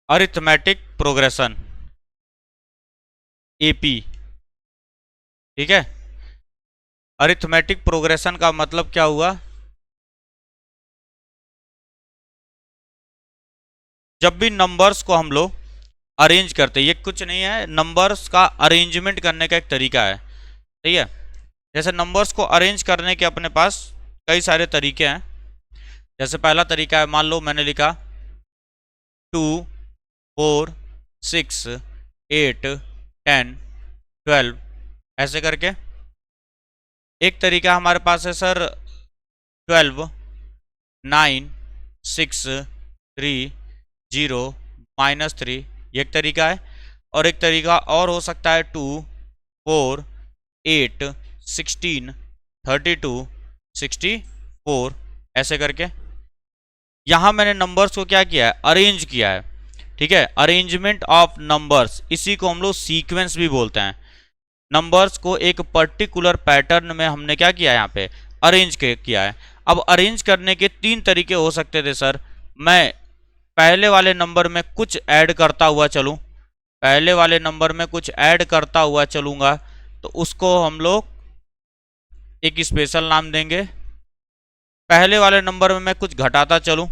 Arithmetic progression, AP. ठीक है, arithmetic progression का मतलब क्या हुआ? जब भी नंबर्स को हम लोग अरेंज करते हैं, ये कुछ नहीं है, नंबर्स का अरेंजमेंट करने का एक तरीका है। ठीक है, जैसे नंबर्स को अरेंज करने के अपने पास कई सारे तरीके हैं। जैसे पहला तरीका है, मान लो मैंने लिखा 2 4 6 8 10 12 ऐसे करके। एक तरीका हमारे पास है सर 12 9 6 3 0 -3, ये एक तरीका है। और एक तरीका और हो सकता है 2 4 8 16 32 64 ऐसे करके। यहाँ मैंने नंबर्स को क्या किया है, अरेंज किया है। ठीक है, अरेंजमेंट ऑफ नंबर्स, इसी को हम लोग सीक्वेंस भी बोलते हैं। नंबर्स को एक पर्टिकुलर पैटर्न में हमने क्या किया है, यहाँ पे अरेंज किया है। अब अरेंज करने के तीन तरीके हो सकते थे सर। मैं पहले वाले नंबर में कुछ ऐड करता हुआ चलूँ, पहले वाले नंबर में कुछ ऐड करता हुआ चलूँगा, तो उसको हम लोग एक स्पेशल नाम देंगे। पहले वाले नंबर में मैं कुछ घटाता चलूँ,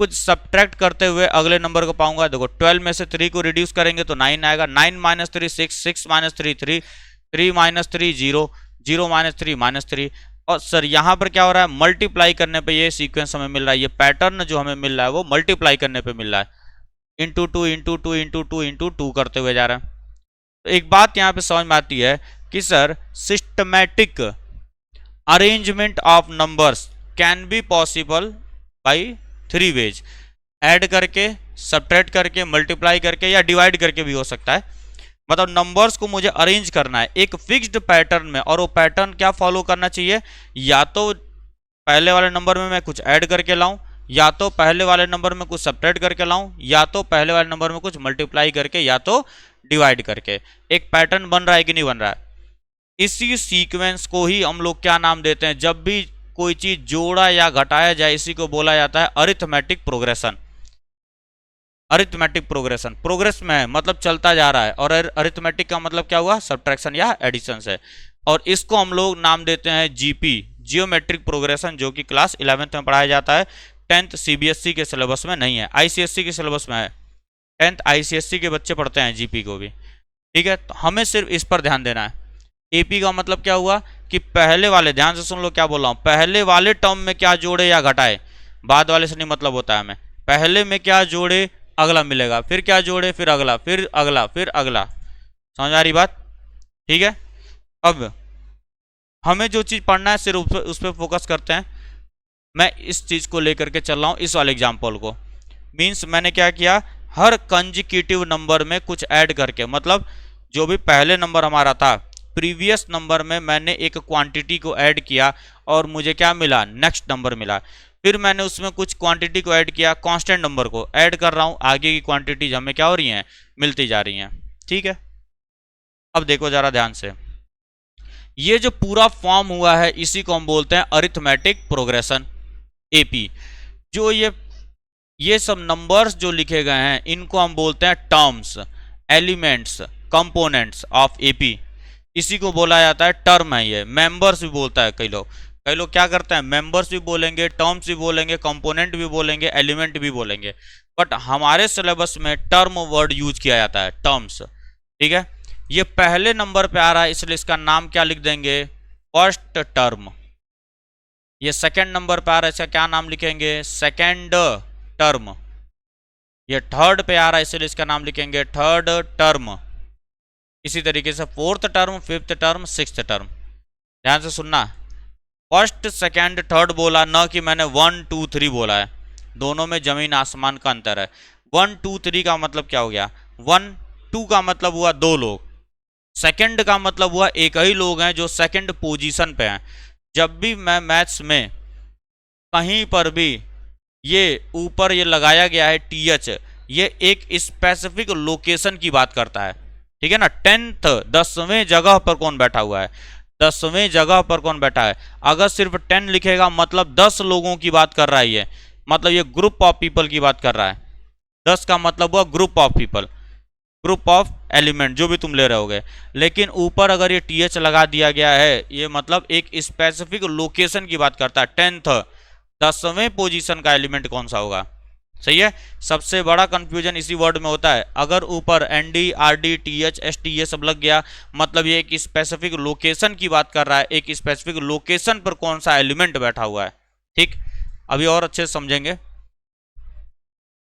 कुछ सब्ट्रैक्ट करते हुए अगले नंबर को पाऊंगा। देखो 12 में से 3 को रिड्यूस करेंगे तो 9 आएगा, 9 - 3 6, 6 - 3 3, 3 - 3 0, 0 - 3 -3। और सर यहाँ पर क्या हो रहा है, मल्टीप्लाई करने पे ये सीक्वेंस हमें मिल रहा है, ये पैटर्न जो हमें मिल रहा है वो मल्टीप्लाई करने पे मिल रहा है, into two into two into two into two करते हुए जा रहा है। तो एक बात यहाँ पे समझ में आती है कि sir systematic arrangement of numbers can be possible by 3 ways, add करके, सब्ट्रैक्ट करके, मल्टीप्लाई करके या डिवाइड करके भी हो सकता है। मतलब नंबर्स को मुझे अरेंज करना है एक फिक्स्ड पैटर्न में, और वो पैटर्न क्या फॉलो करना चाहिए, या तो पहले वाले नंबर में मैं कुछ ऐड करके लाऊं, या तो पहले वाले नंबर में कुछ सब्ट्रैक्ट करके लाऊं, या तो पहले वाले नंबर में कुछ मल्टीप्लाई करके, या तो डिवाइड करके। एक पैटर्न बन रहा है कि नहीं बन रहा है? इसी सीक्वेंस को ही हम लोग क्या नाम देते हैं, जब भी कोई चीज जोड़ा या घटाया जाए, इसी को बोला जाता है arithmetic progression. Arithmetic progression progress में है, मतलब चलता जा रहा है, और अरिथमेटिक का मतलब क्या हुआ, सब्ट्रैक्शन या एडिशन है। और इसको हम लोग नाम देते हैं जीपी, जियोमेट्रिक प्रोग्रेशन, जो कि क्लास 11th में पढ़ाया जाता है। 10th सीबीएसई के सिलेबस में नहीं है, आईसीएसई के सिलेबस में है। 10th आईसीएसई के बच्चे पढ़ते हैं जीपी को भी। ठीक है, तो हमें सिर्फ इस पर ध्यान देना है। एपी का मतलब क्या हुआ कि पहले वाले, ध्यान से सुन लो क्या बोल रहा हूं, पहले वाले टर्म में क्या जोड़े या घटाए, बाद वाले से नहीं मतलब होता है हमें। पहले में क्या जोड़े अगला मिलेगा, फिर क्या जोड़े फिर अगला, फिर अगला, फिर अगला। समझ आ रही बात? ठीक है, अब हमें जो चीज पढ़ना है सिर्फ उस पर फोकस करते हैं। मैं इस चीज को लेकर के चल रहा हूं, इस वाले एग्जाम्पल को। मीन्स मैंने क्या किया, हर कंजिक्यूटिव नंबर में कुछ ऐड करके, मतलब जो भी पहले नंबर हमारा था, प्रीवियस नंबर में मैंने एक क्वांटिटी को ऐड किया और मुझे क्या मिला, नेक्स्ट नंबर मिला। फिर मैंने उसमें कुछ क्वांटिटी को ऐड किया, कांस्टेंट नंबर को ऐड कर रहा हूं, आगे की क्वांटिटीज हमें क्या हो रही हैं, मिलती जा रही हैं। ठीक है, अब देखो जरा ध्यान से, ये जो पूरा फॉर्म हुआ है इसी को हम बोलते हैं अरिथमेटिक प्रोग्रेशन, एपी। जो ये सब नंबर्स जो लिखे गए हैं इनको हम बोलते हैं terms, elements, components of AP, इसी को बोला जाता है टर्म है। ये मेंबर्स भी बोलता है कई लोग क्या करते हैं, मेंबर्स भी बोलेंगे, टर्म्स भी बोलेंगे, कंपोनेंट भी बोलेंगे, एलिमेंट भी बोलेंगे, बट हमारे सिलेबस में टर्म वर्ड यूज किया जाता है, टर्म्स। ठीक है, ये पहले नंबर पे आ रहा है इसलिए इसका नाम क्या लिख देंगे, फर्स्ट टर्म। ये सेकंड नंबर पे आ रहा है, इसका क्या नाम लिखेंगे, सेकंड टर्म। ये थर्ड पे आ रहा है इसलिए इसका नाम लिखेंगे थर्ड टर्म। इसी तरीके से fourth term, fifth term, sixth term. ध्यान से सुनना, फर्स्ट सेकंड थर्ड बोला, न कि मैंने 1 2 3 बोला है, दोनों में जमीन आसमान का अंतर है। 1 2 3 का मतलब क्या हो गया, 1 2 का मतलब हुआ 2 लोग, सेकंड का मतलब हुआ एक ही लोग हैं जो सेकंड पोजीशन पे हैं। जब भी मैं मैथ्स में कहीं पर भी ये ऊपर ये लगाया गया है टीएच, ये एक स्पेसिफिक लोकेशन की बात करता है। ठीक है ना, 10th 10वें जगह पर कौन बैठा हुआ है, 10वें जगह पर कौन बैठा है। अगर सिर्फ 10 लिखेगा मतलब 10 लोगों की बात कर रहा है ये, मतलब ये ग्रुप ऑफ पीपल की बात कर रहा है। 10 का मतलब हुआ group of people, group of element जो भी तुम ले रहे होगे। लेकिन ऊपर अगर ये टीएच लगा दिया गया है, ये मतलब एक स्पेसिफिक लोकेशन की बात करता है। 10th 10वें पोजीशन का एलिमेंट कौन सा होगा। सही है। सबसे बड़ा कंफ्यूजन इसी वर्ड में होता है। अगर ऊपर एनडी आरडी टीएच एसटी ये सब लग गया, मतलब ये एक स्पेसिफिक लोकेशन की बात कर रहा है, एक स्पेसिफिक लोकेशन पर कौन सा एलिमेंट बैठा हुआ है। ठीक, अभी और अच्छे से समझेंगे।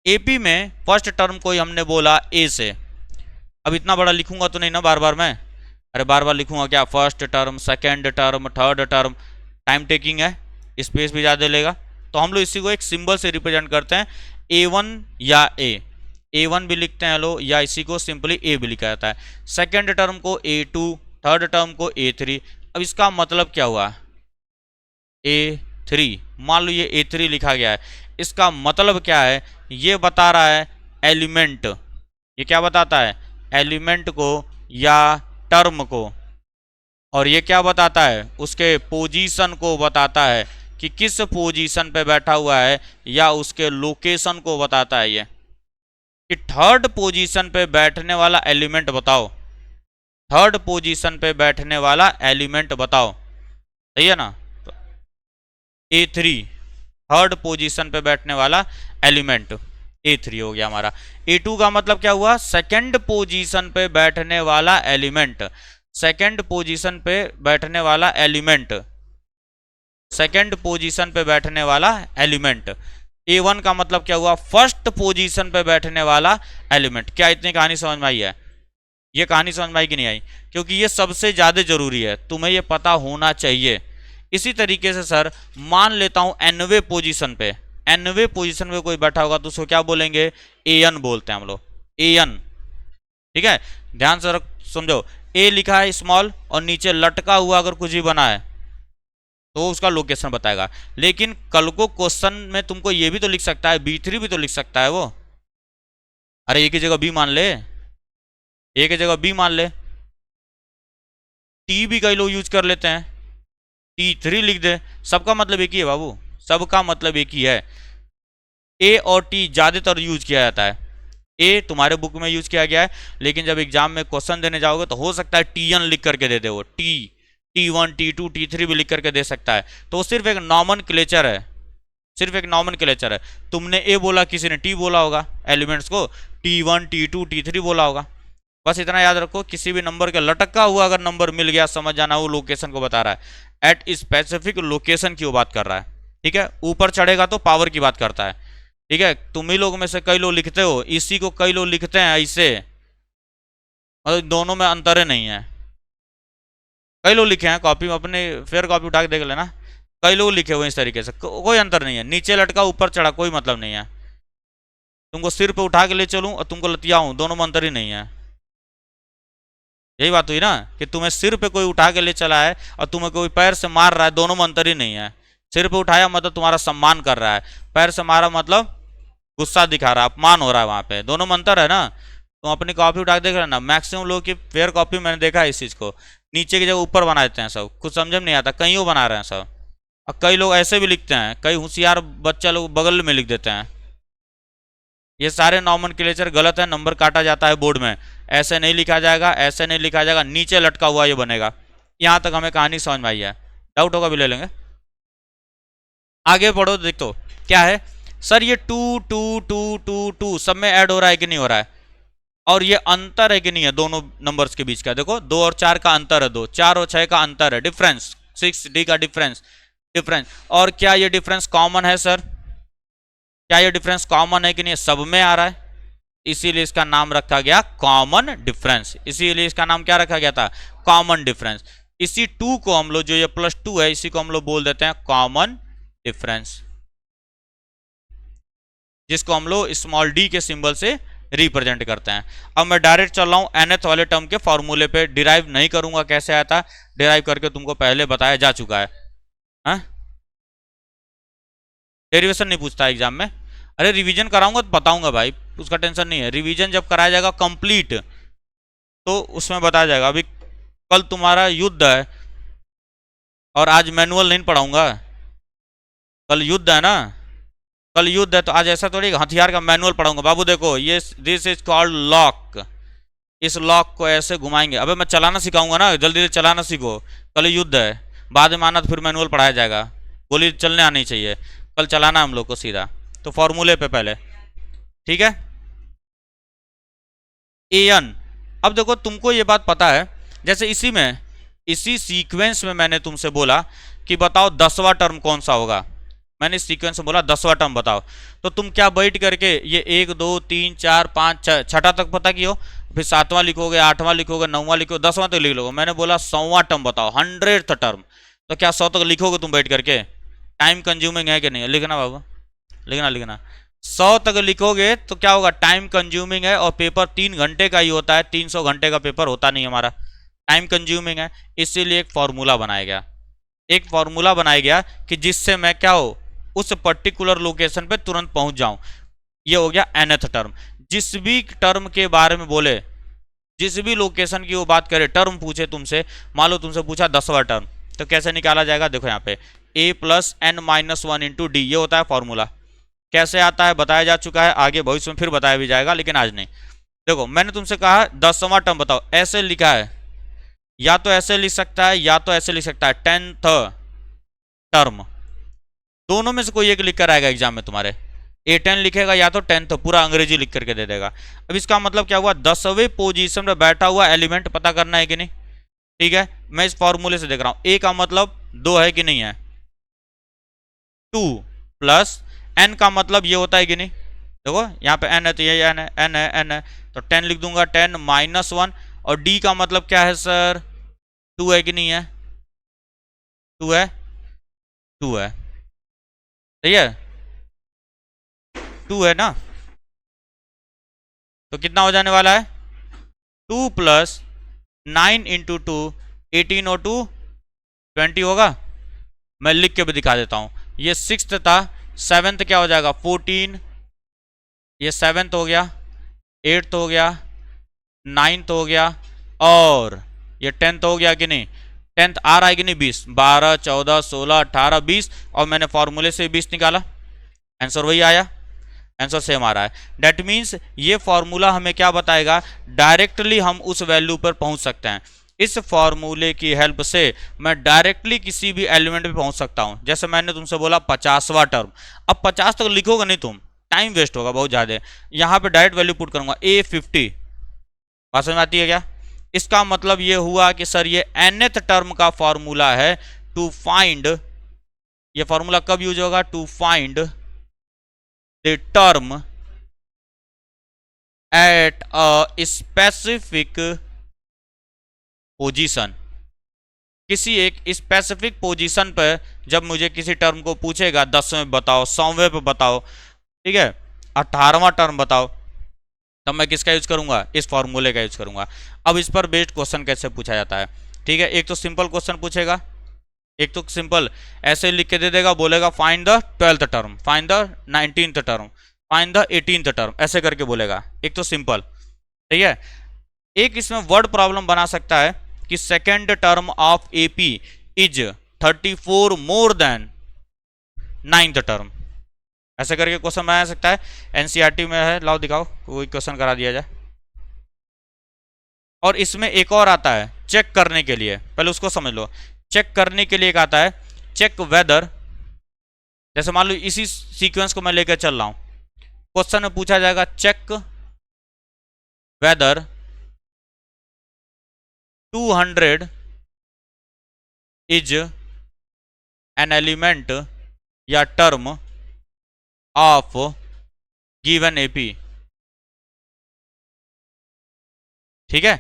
एपी में फर्स्ट टर्म को हमने बोला ए से। अब इतना बड़ा लिखूंगा तो नहीं ना बार बार मैं, अरे बार बार लिखूंगा क्या, first term second term third term, time taking है, स्पेस भी ज़्यादा लेगा। तो हम लोग इसी को एक सिंबल से रिप्रेजेंट करते हैं, A1 या A1 भी लिखते हैं लोग, या इसी को सिंपली ए भी लिखा जाता है। सेकेंड टर्म को A2, थर्ड टर्म को A3। अब इसका मतलब क्या हुआ, A3, मान लो ये A3 लिखा गया है, इसका मतलब क्या है, ये बता रहा है एलिमेंट, ये क्या बताता है, एलिमेंट को या टर्म को, और ये क्या बताता है, उसके पोजीशन को बताता है कि किस पोजीशन पे बैठा हुआ है, या उसके लोकेशन को बताता है। ये कि थर्ड पोजीशन पे बैठने वाला एलिमेंट बताओ, थर्ड पोजीशन पे बैठने वाला एलिमेंट बताओ। सही है ना। तो A3 थर्ड पोजीशन पे बैठने वाला एलिमेंट A3 हो गया हमारा। A2 का मतलब क्या हुआ, सेकंड पोजीशन पे बैठने वाला एलिमेंट, सेकंड पोजीशन पे बैठने वाला एलिमेंट, सेकंड पोजीशन पे बैठने वाला एलिमेंट। A1 का मतलब क्या हुआ, फर्स्ट पोजीशन पे बैठने वाला एलिमेंट। क्या इतनी कहानी समझ में आई है, ये कहानी समझ में आई कि नहीं आई, क्योंकि ये सबसे ज्यादा जरूरी है, तुम्हें ये पता होना चाहिए। इसी तरीके से सर मान लेता हूं nवे पोजीशन पे, nवे पोजीशन पे कोई बैठा होगा तो उसको क्या बोलेंगे, AN बोलते हैं हम लोग, AN। ठीक है, ध्यान से समझो, ए लिखा है स्मॉल और नीचे लटका हुआ अगर कुछ भी बना है तो उसका लोकेशन बताएगा। लेकिन कल को क्वेश्चन में तुमको ये भी तो लिख सकता है, B3 भी तो लिख सकता है वो, अरे एक ही जगह बी मान ले, एक ही जगह बी मान ले, टी भी कई लोग यूज कर लेते हैं, T3 लिख दे, सबका मतलब एक ही है बाबू, सबका मतलब एक ही है। ए और टी ज्यादातर यूज किया जाता है, ए तुम्हारे बुक में यूज किया गया है, लेकिन जब एग्जाम में क्वेश्चन देने जाओगे तो हो सकता है TN लिख करके दे दे वो, T1 T2 T3 भी लिख करके दे सकता है। तो वो सिर्फ एक नॉमेनक्लेचर है, सिर्फ एक नॉमेनक्लेचर है। तुमने ए बोला, किसी ने टी बोला होगा, एलिमेंट्स को T1 T2 T3 बोला होगा। बस इतना याद रखो, किसी भी नंबर के लटका हुआ अगर नंबर मिल गया, समझ जाना वो लोकेशन को बता रहा है, एट स्पेसिफिक लोकेशन की वो बात कर रहा है। ठीक है, ऊपर चढ़ेगा तो पावर की बात करता है। ठीक है, तुम ही लोग में से कई लोग लिखते हो इसी को, कई लोग लिखते हैं ऐसे, मतलब दोनों में अंतर नहीं है। कई लोग लिखे हैं, कॉपी अपने फेयर कॉपी उठा के देख लेना, कई लोग लिखे हुए इस तरीके से, कोई अंतर नहीं है, नीचे लटका ऊपर चढ़ा कोई मतलब नहीं है। तुमको सिर पे उठा के ले चलूं और तुमको लतियाऊं, दोनों में अंतर ही नहीं है। यही बात हुई ना, कि तुम्हें सिर पे कोई उठा के ले चला है और तुम्हें कोई पैर से मार रहा है, दोनों में अंतर ही नहीं है। सिर पे उठाया मतलब तुम्हारा सम्मान कर रहा है, पैर से मारा मतलब गुस्सा दिखा रहा है, अपमान हो रहा है, वहां पे दोनों में अंतर है ना। तुम अपनी कॉपी उठा के देख रहे ना, मैक्सिमम लोग की फेयर कॉपी मैंने देखा है इस चीज को, नीचे की जगह ऊपर बना देते हैं सब, कुछ समझ में नहीं आता, कहीं वो बना रहे हैं सब। और कई लोग ऐसे भी लिखते हैं, कई होशियार बच्चा लोग बगल में लिख देते हैं। ये सारे नॉमेनक्लेचर गलत है, नंबर काटा जाता है बोर्ड में, ऐसे नहीं लिखा जाएगा, ऐसे नहीं लिखा जाएगा, नीचे लटका हुआ ये बनेगा। यहां तक हमें कहानी समझ में आई है, डाउट होगा भी ले लेंगे। आगे पढ़ो, देख तो क्या है सर, ये 2 2 2 2 2 सब में ऐड हो रहा है कि नहीं हो रहा है, और ये अंतर है कि नहीं है दोनों नंबर्स के बीच का। देखो 2 और 4 का अंतर है, 2 4 और 6 का अंतर है, डिफरेंस 6D का डिफरेंस, और क्या ये डिफरेंस कॉमन है सर, क्या ये डिफरेंस कॉमन है कि नहीं, सब में आ रहा है, इसीलिए इसका नाम रखा गया कॉमन डिफरेंस, इसीलिए इसका नाम क्या रखा गया था, कॉमन डिफरेंस। इसी 2 को हम लोग, जो ये +2 है, इसी को हम लोग बोल देते हैं कॉमन डिफरेंस, जिसको हम लोग स्मॉल d के सिंबल से रिप्रेजेंट करते हैं। अब मैं डायरेक्ट चल रहा हूं nth वाले टर्म के फॉर्मूले पे, डिराइव नहीं करूंगा, कैसे आया था डिराइव करके तुमको पहले बताया जा चुका है। हाँ, डेरिवेशन नहीं पूछता एग्जाम में, अरे रिवीजन कराऊंगा तो बताऊंगा भाई, उसका टेंशन नहीं है, रिवीजन जब कराया जाएगा कंप्लीट तो उसमें बताया जाएगा। अभी कल तुम्हारा युद्ध है और आज मैनुअल नहीं पढ़ाऊंगा, कल युद्ध है ना, कल युद्ध है तो आज ऐसा थोड़ी हथियार का मैनुअल पढ़ाऊंगा बाबू, देखो ये दिस इज कॉल्ड लॉक, इस लॉक को ऐसे घुमाएंगे। अबे मैं चलाना सिखाऊंगा ना, जल्दी से चलाना सीखो, कल युद्ध है, बाद में आना तो फिर मैनुअल पढ़ाया जाएगा, गोली चलने आनी चाहिए, कल चलाना हम लोग को सीधा। तो फॉर्मूले पे पहले, ठीक है, एन। अब देखो तुमको ये बात पता है, जैसे इसी में, इसी सीक्वेंस में मैंने तुमसे बोला कि बताओ 10वां टर्म कौन सा होगा, मैंने इस सीक्वेंस में बोला 10वां टर्म बताओ, तो तुम क्या बैठ करके ये 1 2 3 4 5 छठा तक पता की हो, फिर 7वां लिखोगे, 8वां लिखोगे, 9वां लिखोगे, 10वां तक लिख लोगे। मैंने बोला 100वां टर्म बताओ, 100th टर्म, तो क्या 100 तक लिखोगे तुम बैठ करके? टाइम कंज्यूमिंग है कि नहीं? लिखना बाबू, लिखना लिखना, 100 तक लिखोगे तो क्या होगा, टाइम कंज्यूमिंग है, और पेपर 3 घंटे का ही होता है, 300 घंटे का पेपर होता नहीं हमारा, टाइम कंज्यूमिंग है। इसीलिए एक फॉर्मूला बनाया गया, एक फॉर्मूला बनाया गया कि जिससे मैं क्या हो, उस पर्टिकुलर लोकेशन पे तुरंत पहुंच जाऊं। ये हो गया nth टर्म। जिस भी टर्म के बारे में बोले, जिस भी लोकेशन की वो बात करे, टर्म पूछे तुमसे, मान लो तुमसे पूछा 10वां टर्म, तो कैसे निकाला जाएगा, देखो यहाँ पे a plus n minus 1 into D, ये होता है फॉर्मूला। कैसे आता है बताया जा चुका है, आगे भविष्य में फिर बताया भी जाएगा, लेकिन आज नहीं। देखो मैंने तुमसे कहा 10वां टर्म बताओ, ऐसे लिखा है, या तो ऐसे लिख सकता है या तो ऐसे लिख सकता है, 10th टर्म, दोनों में से कोई एक लिख कर आएगा एग्जाम में तुम्हारे, A10 लिखेगा या तो 10th, पूरा अंग्रेजी लिख करके दे देगा। अब इसका मतलब क्या हुआ, 10वें पोजीशन में बैठा हुआ एलिमेंट पता करना है कि नहीं, ठीक है। मैं इस फॉर्मूले से देख रहा हूं, A का मतलब 2 है कि नहीं है, 2 प्लस n का मतलब ये होता है कि नहीं, देखो यहाँ पे n है तो ये n है, n है, n है, तो 10 लिख दूंगा, 10 माइनस 1, और d का मतलब क्या है सर, 2 है कि नहीं है, 2 है, 2 है, सही है, 2 है ना, तो कितना हो जाने वाला है, 2 प्लस 9 इंटू 2 18 और 2 20 होगा। मैं लिख के भी दिखा देता हूं, ये 6th था, 7th क्या हो जाएगा 14, ये 7th हो गया, 8th हो गया, 9th हो गया, और ये 10th हो गया कि नहीं, 10th आ रहा है कि नहीं, 20, 12 14 16 18 20, और मैंने फॉर्मूले से 20 निकाला, आंसर वही आया, आंसर सेम आ रहा है। दैट मीन्स ये फॉर्मूला हमें क्या बताएगा, डायरेक्टली हम उस वैल्यू पर पहुंच सकते हैं। इस फॉर्मूले की हेल्प से मैं डायरेक्टली किसी भी एलिमेंट पे पहुंच सकता हूं। जैसे मैंने तुमसे बोला 50वां टर्म, अब 50 तक लिखोगे नहीं तुम, टाइम वेस्ट होगा बहुत ज्यादा, यहां पे डायरेक्ट वैल्यू पुट करूंगा, A50, बात समझ में आती है क्या? इसका मतलब ये हुआ कि सर ये nth टर्म का फॉर्मूला है टू फाइंड, ये फॉर्मूला कब यूज होगा, to find the term at a specific position. किसी एक स्पेसिफिक पोजीशन पर जब मुझे किसी टर्म को पूछेगा 10वें बताओ, 100वें पे बताओ, ठीक है, 18वां टर्म बताओ, तब मैं किसका यूज करूंगा, इस फॉर्मूले का यूज करूंगा। अब इस पर बेस्ड क्वेश्चन कैसे पूछा जाता है, ठीक है, एक तो सिंपल क्वेश्चन पूछेगा, एक तो सिंपल ऐसे लिख के दे देगा, बोलेगा find the 12th term, find the 19th term, find the 18th term, ऐसे करके बोलेगा, एक तो सिंपल, ठीक है। एक इसमें वर्ड प्रॉब्लम बना सकता है कि second term of AP is 34 more than 9th term, ऐसे करके क्वेश्चन बनाया सकता है, एनसीईआरटी में है, लाओ दिखाओ कोई क्वेश्चन करा दिया जाए। और इसमें एक और आता है चेक करने के लिए, पहले उसको समझ लो, चेक करने के लिए एक आता है चेक वेदर, जैसे मान लो इसी सीक्वेंस को मैं लेकर चल रहा हूं, क्वेश्चन में पूछा जाएगा check whether 200 is an element या टर्म ऑफ गिवन एपी, ठीक है।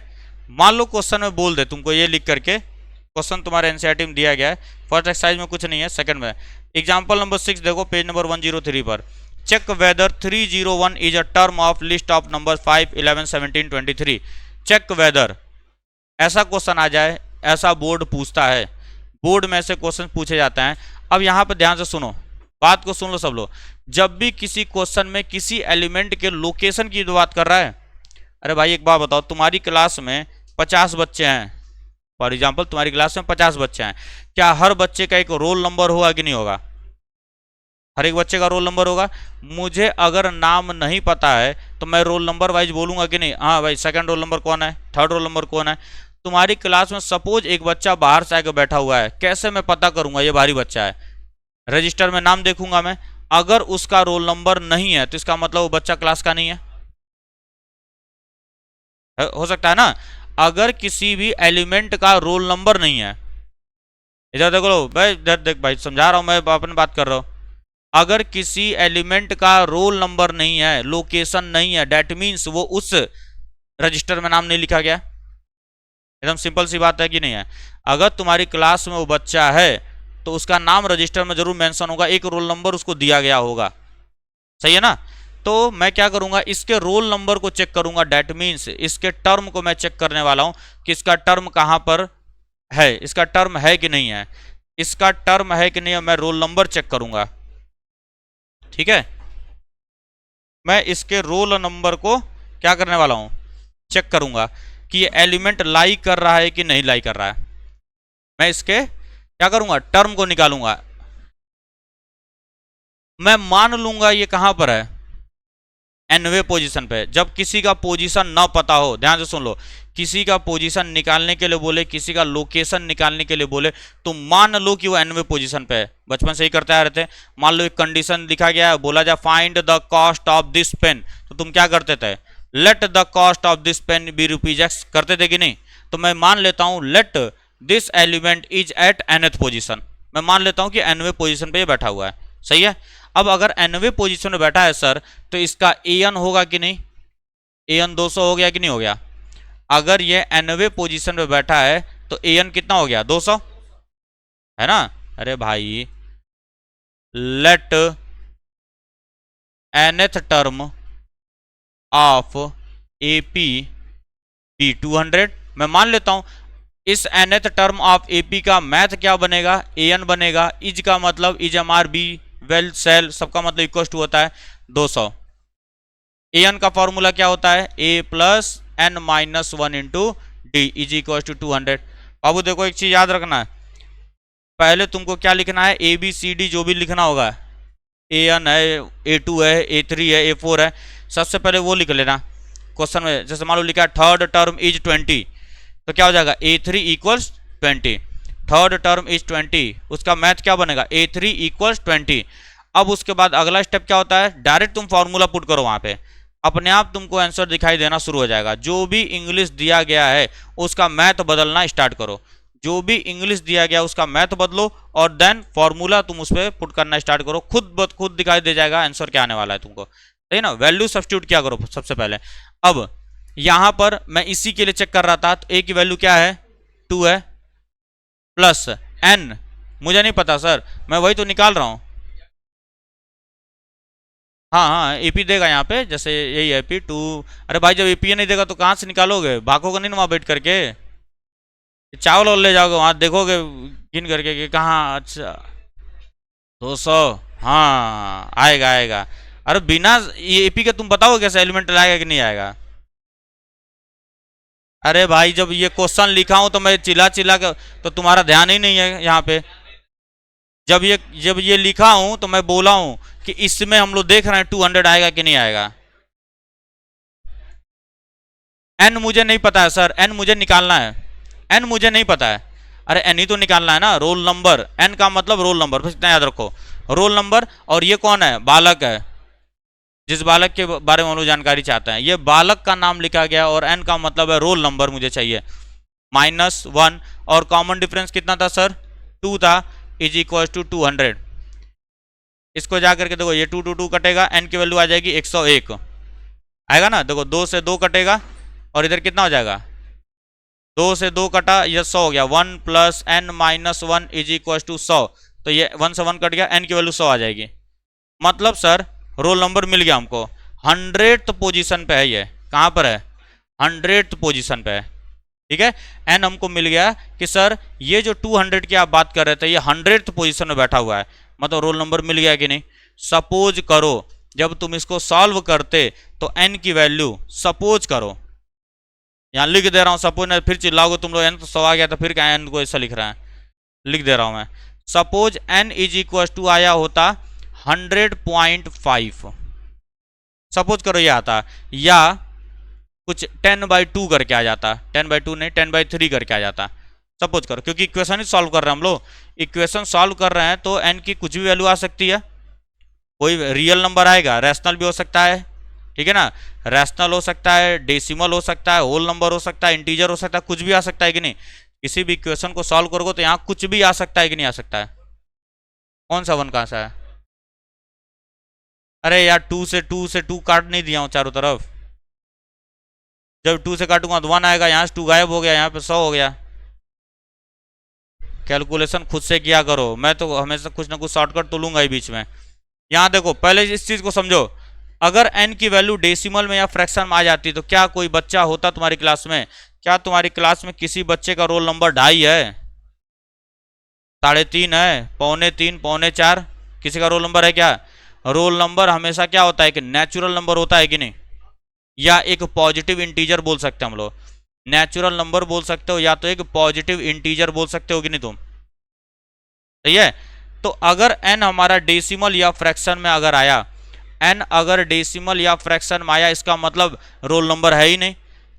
मान लो क्वेश्चन में बोल दे तुमको ये लिख करके, क्वेश्चन तुम्हारे एनसीईआरटी में दिया गया है, फर्स्ट एक्सरसाइज में कुछ नहीं है, सेकंड में एग्जांपल नंबर 6 देखो, पेज नंबर 103 पर, check whether 301 is a term of list of number 5 11 17 23, check whether, ऐसा क्वेश्चन आ जाए, ऐसा बोर्ड पूछता है, बोर्ड में से क्वेश्चन पूछे जाते हैं। अब यहाँ पे ध्यान से सुनो, बात को सुन लो सब लोग, जब भी किसी क्वेश्चन में किसी एलिमेंट के लोकेशन की बात कर रहा है, अरे भाई एक बात बताओ, तुम्हारी क्लास में 50 बच्चे हैं, फॉर एग्जाम्पल तुम्हारी क्लास में 50 बच्चे हैं, क्या हर बच्चे का एक रोल नंबर होगा कि नहीं होगा, हर एक बच्चे का रोल नंबर होगा। मुझे अगर नाम नहीं पता है तो मैं रोल नंबर वाइज बोलूंगा कि नहीं, हाँ भाई सेकंड रोल नंबर कौन है, थर्ड रोल नंबर कौन है। तुम्हारी क्लास में सपोज एक बच्चा बाहर से आके बैठा हुआ है, कैसे मैं पता करूंगा ये बाहरी बच्चा है? रजिस्टर में नाम देखूंगा मैं, अगर उसका रोल नंबर नहीं है तो इसका मतलब वो बच्चा क्लास का नहीं है। हो सकता है ना। अगर किसी भी एलिमेंट का रोल नंबर नहीं है, इधर देखो लो भाई, इधर देख भाई, समझा रहा हूं मैं, अपनी बात कर रहा हूं। अगर किसी एलिमेंट का रोल नंबर नहीं है, लोकेशन नहीं है, डेट मीन्स वो उस रजिस्टर में नाम नहीं लिखा गया। एकदम सिंपल सी बात है कि नहीं है। अगर तुम्हारी क्लास में वो बच्चा है तो उसका नाम रजिस्टर में जरूर मेंशन होगा, एक रोल नंबर उसको दिया गया होगा, सही है ना। तो मैं क्या करूंगा, इसके रोल नंबर को चेक करूंगा, डेट मीन्स इसके टर्म को मैं चेक करने वाला हूं कि इसका टर्म कहां पर है, इसका टर्म है कि नहीं है। इसका टर्म है कि नहीं है, मैं रोल नंबर चेक करूंगा, ठीक है। मैं इसके रोल नंबर को क्या करने वाला हूं, चेक करूंगा कि ये एलिमेंट लाई कर रहा है कि नहीं लाई कर रहा है। मैं इसके क्या करूंगा, टर्म को निकालूंगा। मैं मान लूंगा ये कहां पर है, एनवे पोजीशन पे। जब किसी का पोजीशन ना पता हो, ध्यान से सुन लो, किसी का पोजीशन निकालने के लिए बोले, किसी का लोकेशन निकालने के लिए बोले, तो मान लो कि वो एनवे पोजीशन पे है। बचपन से ही करते आ रहे थे। मान लो एक कंडीशन लिखा गया है, बोला जाए find the cost of this pen, तो तुम क्या करते थे, let the cost of this pen be rupees x, करते थे कि नहीं। तो मैं मान लेता हूं let this element is at nth position, मैं मान लेता हूं कि एनवे पोजिशन पे ये बैठा हुआ है, सही है। अब अगर एनवे पोजीशन में बैठा है सर, तो इसका एन होगा कि नहीं, एन 200 हो गया कि नहीं हो गया। अगर ये एनवे पोजीशन में बैठा है तो एन कितना हो गया, 200, है ना। अरे भाई let nth term of AP be 200, मैं मान लेता हूं इस nth टर्म ऑफ एपी का मैथ क्या बनेगा, एन बनेगा। इज का मतलब इज एम आर बी वेल सेल सबका मतलब इक्वल टू होता है 200। एन का फॉर्मूला क्या होता है, a plus n minus 1 into d is equal to 200। बाबू देखो एक चीज याद रखना है, पहले तुमको क्या लिखना है, ए बी सी डी जो भी लिखना होगा, ए एन है, ए टू है, ए थ्री है, ए फोर है, सबसे पहले वो लिख लेना क्वेश्चन में। जैसे मान लो लिखा है थर्ड टर्म इज 20, तो क्या हो जाएगा a three equals 20, third term is 20, उसका मैथ क्या बनेगा, ए थ्री इक्वल्स 20। अब उसके बाद अगला स्टेप क्या होता है, डायरेक्ट तुम फॉर्मूला पुट करो वहां पे, अपने आप तुमको आंसर दिखाई देना शुरू हो जाएगा। जो भी इंग्लिश दिया गया है उसका मैथ बदलना स्टार्ट करो, जो भी इंग्लिश दिया गया उसका मैथ बदलो, और देन फॉर्मूला तुम उस पर पुट करना स्टार्ट करो, खुद ब खुद दिखाई दे जाएगा आंसर क्या आने वाला है तुमको, सही ना। वैल्यू सब्स्टिट्यूट क्या करो सबसे पहले। अब यहां पर मैं इसी के लिए चेक कर रहा था, तो ए की वैल्यू क्या है, 2 है, प्लस एन मुझे नहीं पता सर, मैं वही तो निकाल रहा हूं। हाँ हाँ एपी देगा यहाँ पे, जैसे यही एपी 2। अरे भाई जब एपी नहीं देगा तो कहाँ से निकालोगे, भागोगे नहीं ना वहाँ बैठ करके, चावल और ले जाओगे वहाँ देखोगे गिन करके कि कहाँ, अच्छा 200, हाँ आएगा आएगा। अरे बिना ये एपी के तुम बताओ कैसे एलिमेंट आएगा कि नहीं आएगा। अरे भाई जब ये क्वेश्चन लिखा हूं तो मैं चिल्ला चिल्ला कर, तो तुम्हारा ध्यान ही नहीं है यहाँ पे। जब ये लिखा हूं तो मैं बोला हूं कि इसमें हम लोग देख रहे हैं 200 आएगा कि नहीं आएगा। एन मुझे नहीं पता है सर, एन मुझे निकालना है, एन मुझे नहीं पता है। अरे एन ही तो निकालना है ना, रोल नंबर, एन का मतलब रोल नंबर, बस इतना याद रखो, रोल नंबर। और ये कौन है, बालक है, जिस बालक के बारे में हम लोग जानकारी चाहते हैं, ये बालक का नाम लिखा गया, और एन का मतलब है रोल नंबर मुझे चाहिए, -1। और कॉमन डिफरेंस कितना था सर, 2 था, इज इक्वल टू 200। इसको जाकर के देखो, ये 2 2 कटेगा, एन की वैल्यू आ जाएगी 101, आएगा ना। देखो 2 से 2 कटेगा, और इधर कितना हो जाएगा, 2 से 2 कटा, ये 100 हो गया, 1 plus n minus 1 is equal to 100। तो ये 1 से 1 कट गया, एन की वैल्यू 100 आ जाएगी। मतलब सर रोल नंबर मिल गया हमको, 100th पोजीशन पे है, ये कहां पर है, 100th पोजीशन पे है, ठीक है। एन हमको मिल गया कि सर ये जो 200 की आप बात कर रहे थे ये 100th पोजीशन में बैठा हुआ है, मतलब रोल नंबर मिल गया कि नहीं। सपोज करो जब तुम इसको सॉल्व करते तो एन की वैल्यू, सपोज करो, यहां लिख दे रहा हूं सपोज, फिर चिल्लाओगे तुम लोग, एन तो 100 आ गया, तो फिर क्या एन को ऐसा लिख रहा है, लिख दे रहा हूं मैं। Suppose n is equal to आया होता 100.5 सपोज करो ये आता, या कुछ 10/2 करके आ जाता, 10/2 नहीं 10/3 करके आ जाता सपोज करो, क्योंकि इक्वेशन ही सॉल्व कर रहे हैं हम लोग, इक्वेशन सॉल्व कर रहे हैं तो n की कुछ भी वैल्यू आ सकती है, कोई रियल नंबर आएगा, रैशनल भी हो सकता है, ठीक है ना, रैशनल हो सकता है, डेसिमल हो सकता है, होल नंबर हो सकता है, इंटीजर हो सकता है, कुछ भी आ सकता है कि नहीं। किसी भी इक्वेशन को सॉल्व करोगे तो यहाँ कुछ भी आ सकता है कि नहीं आ सकता है। कौन सा वन कहाँ सा है? अरे यार 2 काट नहीं दिया हूँ चारों तरफ, जब 2 से काटूंगा तो 1 आएगा, यहाँ से 2 गायब हो गया, यहाँ पे 100 हो गया। कैलकुलेशन खुद से किया करो, मैं तो हमेशा कुछ ना कुछ शॉर्टकट तो लूंगा ही बीच में। यहाँ देखो पहले इस चीज को समझो, अगर n की वैल्यू डेसिमल में या फ्रैक्शन में आ जाती तो क्या कोई बच्चा होता तुम्हारी क्लास में? क्या तुम्हारी क्लास में किसी बच्चे का रोल नंबर 2.5 है, 3.5 है, 3.25, 3.25? किसी का रोल नंबर है क्या? रोल नंबर हमेशा क्या होता है कि नेचुरल नंबर होता है कि नहीं, या एक पॉजिटिव इंटीजर बोल सकते हैं हम लोग, नेचुरल नंबर बोल सकते हो या तो एक पॉजिटिव इंटीजर बोल सकते हो कि नहीं तुम, सही है। तो अगर n हमारा डेसिमल या फ्रैक्शन में अगर आया, n अगर डेसिमल या फ्रैक्शन में आया, इसका मतलब रोल नंबर है ही नहीं।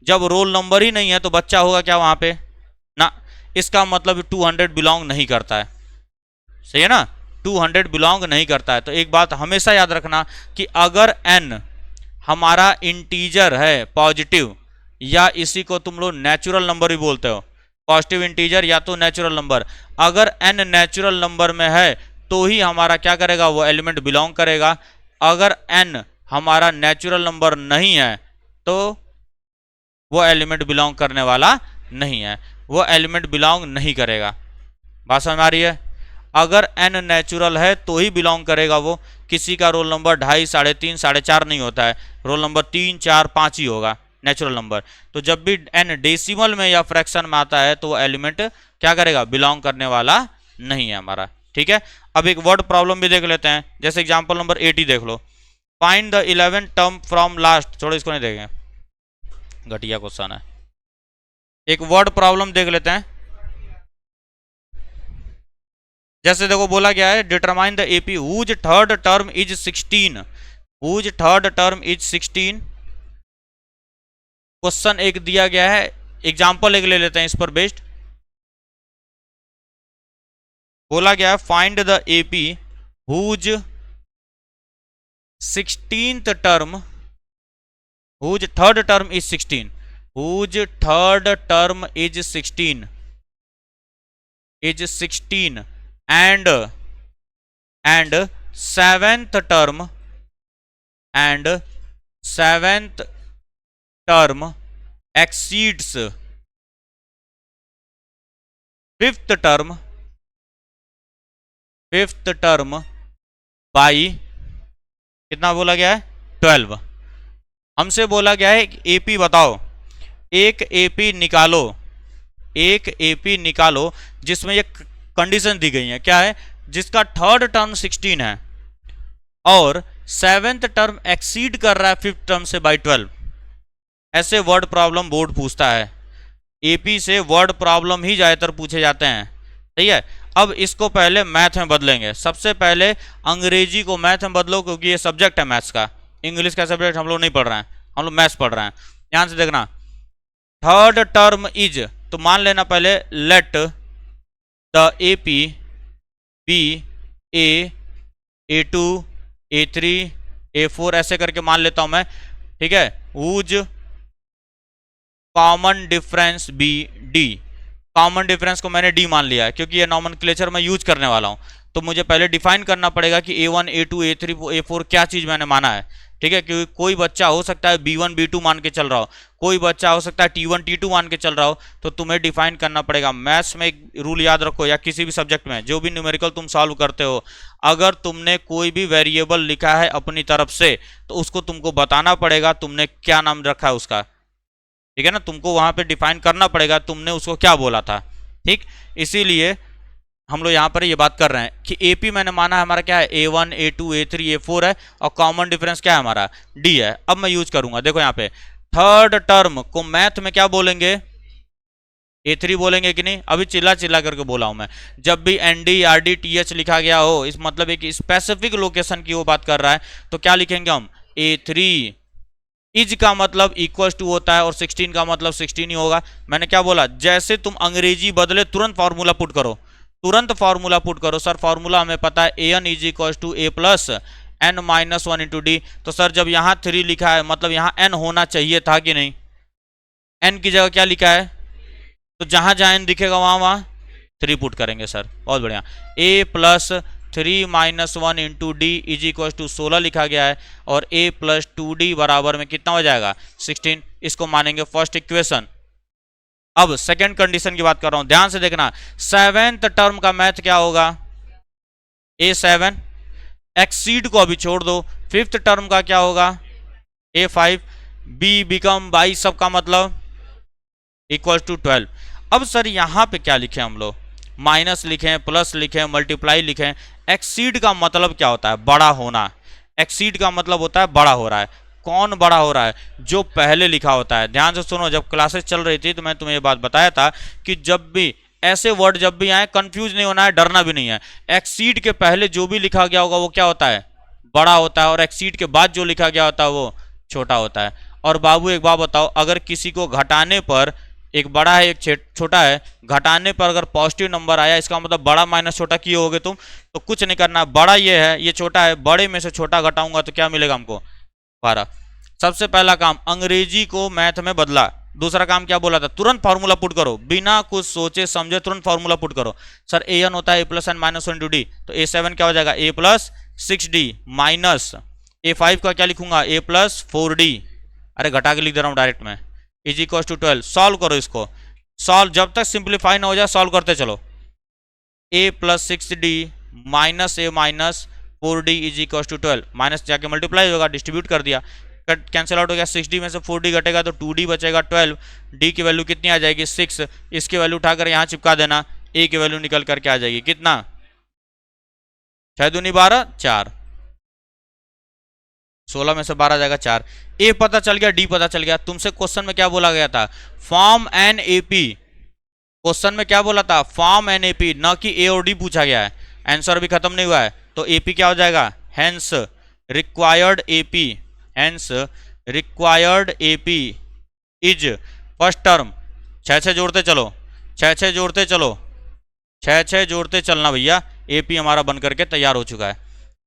जब रोल नंबर ही नहीं है तो बच्चा होगा क्या वहां पे ना, इसका मतलब 200 बिलोंग नहीं करता है, सही है ना, 200 बिलोंग नहीं करता है। तो एक बात हमेशा याद रखना कि अगर n हमारा इंटीजर है पॉजिटिव, या इसी को तुम लोग नेचुरल नंबर भी बोलते हो, पॉजिटिव इंटीजर या तो नेचुरल नंबर, अगर n नेचुरल नंबर में है तो ही हमारा क्या करेगा, वो एलिमेंट बिलोंग करेगा। अगर n हमारा नेचुरल नंबर नहीं है तो वो एलिमेंट बिलोंग करने वाला नहीं है, वो एलिमेंट बिलोंग नहीं करेगा। बात समझ आ रही है? अगर n नेचुरल है तो ही बिलोंग करेगा वो, किसी का रोल नंबर 2.5, 3.5, 4.5 नहीं होता है, रोल नंबर 3, 4, 5 ही होगा नेचुरल नंबर। तो जब भी n डेसिमल में या फ्रैक्शन में आता है तो वो एलिमेंट क्या करेगा, बिलोंग करने वाला नहीं है हमारा, ठीक है। अब एक वर्ड प्रॉब्लम भी देख लेते हैं, जैसे एग्जांपल नंबर 80 देख लो, find the 11 term from last, छोड़ो इसको नहीं देखें, घटिया क्वेश्चन है। एक वर्ड प्रॉब्लम देख लेते हैं, जैसे देखो बोला गया है determine the AP whose third term is 16, whose third term is 16। Question एक दिया गया है, एग्जांपल एक ले लेते हैं इस पर बेस्ड। बोला गया है find the AP whose 16th term, whose third term is 16, whose third term is 16, is 16 and seventh term, and seventh term exceeds fifth term, fifth term by कितना बोला गया है, 12। हमसे बोला गया है एपी बताओ, एक एपी निकालो, एक एपी निकालो जिसमें ये कंडीशन दी गई है, क्या है, जिसका थर्ड टर्म 16 है और सेवेंथ टर्म एक्सीड कर रहा है फिफ्थ टर्म से बाई 12। ऐसे वर्ड प्रॉब्लम बोर्ड पूछता है, एपी से वर्ड प्रॉब्लम ही ज्यादातर पूछे जाते हैं, सही है। अब इसको पहले मैथ में बदलेंगे, सबसे पहले अंग्रेजी को मैथ में बदलो, क्योंकि ये सब्जेक्ट है मैथ्स का, इंग्लिश का सब्जेक्ट हम लोग नहीं पढ़ रहे हैं, हम लोग मैथ्स पढ़ रहे हैं। ध्यान से देखना, थर्ड टर्म इज, तो मान लेना पहले let the AP B A A2 A3 A4 ऐसे करके मान लेता हूं मैं, ठीक है। Whose common difference B D, common difference को मैंने D मान लिया है क्योंकि ये नॉमेनक्लेचर में यूज करने वाला हूं, तो मुझे पहले डिफाइन करना पड़ेगा कि A1 A2 A3 A4 क्या चीज मैंने माना है, ठीक है। क्योंकि कोई बच्चा हो सकता है B1 B2 मान के चल रहा हो, कोई बच्चा हो सकता है T1 T2 मान के चल रहा हो, तो तुम्हें डिफाइन करना पड़ेगा। मैथ्स में एक रूल याद रखो, या किसी भी सब्जेक्ट में जो भी न्यूमेरिकल तुम सॉल्व करते हो, अगर तुमने कोई भी वेरिएबल लिखा है अपनी तरफ से तो उसको तुमको बताना पड़ेगा तुमने क्या नाम रखा है उसका, ठीक है ना, तुमको वहां पे डिफाइन करना पड़ेगा तुमने उसको क्या बोला था, ठीक। इसीलिए हम लोग यहाँ पर ये बात कर रहे हैं कि एपी मैंने माना है हमारा क्या है, A1 A2 A3 A4 है, और कॉमन डिफरेंस क्या है हमारा, D है। अब मैं यूज करूंगा, देखो यहाँ पे थर्ड टर्म को मैथ में क्या बोलेंगे, A3 बोलेंगे कि नहीं? अभी चिल्ला चिल्ला करके बोला हूं मैं। जब भी ND RD TH लिखा गया हो, इस मतलब एक स्पेसिफिक लोकेशन की वो बात कर रहा है, तो क्या लिखेंगे हम? A3 इज का मतलब इक्वल टू होता है और 16 का मतलब 16 ही होगा। मैंने क्या बोला? जैसे तुम अंग्रेजी बदले तुरंत फॉर्मूला पुट करो, तुरंत फॉर्मूला पुट करो। सर फॉर्मूला हमें पता है AN is equal to A plus N minus 1 into d. तो सर जब यहाँ 3 लिखा है मतलब यहाँ N होना चाहिए था कि नहीं? N की जगह क्या लिखा है? तो जहां जहां N दिखेगा वहां वहां 3 पुट करेंगे सर। बहुत बढ़िया। A plus 3 minus 1 into d is equal to 16 लिखा गया है और A प्लस 2D बराबर में कितना हो जाएगा? 16। इसको मानेंगे फर्स्ट इक्वेशन। अब सेकेंड कंडीशन की बात कर रहा हूं, ध्यान से देखना। सेवेंथ टर्म का मैथ क्या होगा? A7। एक्सीड को अभी छोड़ दो। फिफ्थ टर्म का क्या होगा? A5। B बिकम 22 सबका मतलब इक्वल टू 12। अब सर यहां पे क्या लिखे हम लोग? माइनस लिखें, प्लस लिखें, मल्टीप्लाई लिखें। एक्सीड का मतलब क्या होता है? बड़ा होना। एक्सीड का मतलब होता है बड़ा हो रहा है। कौन बड़ा हो रहा है? जो पहले लिखा होता है। ध्यान से सुनो, जब क्लासेस चल रही थी तो मैं तुम्हें ये बात बताया था कि जब भी ऐसे वर्ड जब भी आए, कंफ्यूज नहीं होना है, डरना भी नहीं है। एक्सीड के पहले जो भी लिखा गया होगा वो क्या होता है? बड़ा होता है, और एक्सीड के बाद जो लिखा गया होता है वो छोटा होता है। और बाबू एक बात बताओ, अगर किसी को घटाने पर, एक बड़ा है एक छोटा है, घटाने पर अगर पॉजिटिव नंबर आया, इसका मतलब बड़ा माइनस छोटा किए होगे तुम, तो कुछ नहीं करना। बड़ा ये है, ये छोटा है, बड़े में से छोटा घटाऊंगा तो क्या मिलेगा हमको? 12। सबसे पहला काम अंग्रेजी को मैथ में बदला। दूसरा काम क्या बोला था? तुरंत फॉर्मूला पुट करो, बिना कुछ सोचे समझे तुरंत फॉर्मूला पुट करो। सर AN होता है A plus N minus 1 into d, तो A7 क्या हो जाएगा? A plus 6D minus A5 का क्या लिखूंगा? A plus 4D। अरे घटा के लिख दे रहा हूं डायरेक्ट में। Is equal to 12। सॉल्व करो इसको। सॉल्व जब तक सिंप्लीफाई ना हो जाए सॉल्व करते चलो। A plus 6D minus A minus 4D is equal to 12। Minus जाके मल्टीप्लाई होगा, डिस्ट्रीब्यूट कर दिया, कट कैंसिल आउट हो गया। 6D में से 4D घटेगा तो 2D बचेगा 12। D की वैल्यू कितनी आ जाएगी? 6। इसकी वैल्यू उठाकर यहाँ चिपका देना, A की वैल्यू निकल करके आ जाएगी कितना? 6 दूनी 12, 4। 16 में से 12 जाएगा 4। A पता चल गया, D पता चल गया। तुमसे क्वेश्चन में क्या बोला गया था? Form an AP। क्वेश्चन में क्या बोला था? फॉर्म एन AP, न कि A और D पूछा गया है। आंसर भी खत्म नहीं हुआ है, तो AP क्या हो जाएगा? Hence required AP, hence required AP is first term. 6 जोड़ते चलो, 6 जोड़ते चलो, 6 जोड़ते चलना भैया। AP हमारा बन करके तैयार हो चुका है,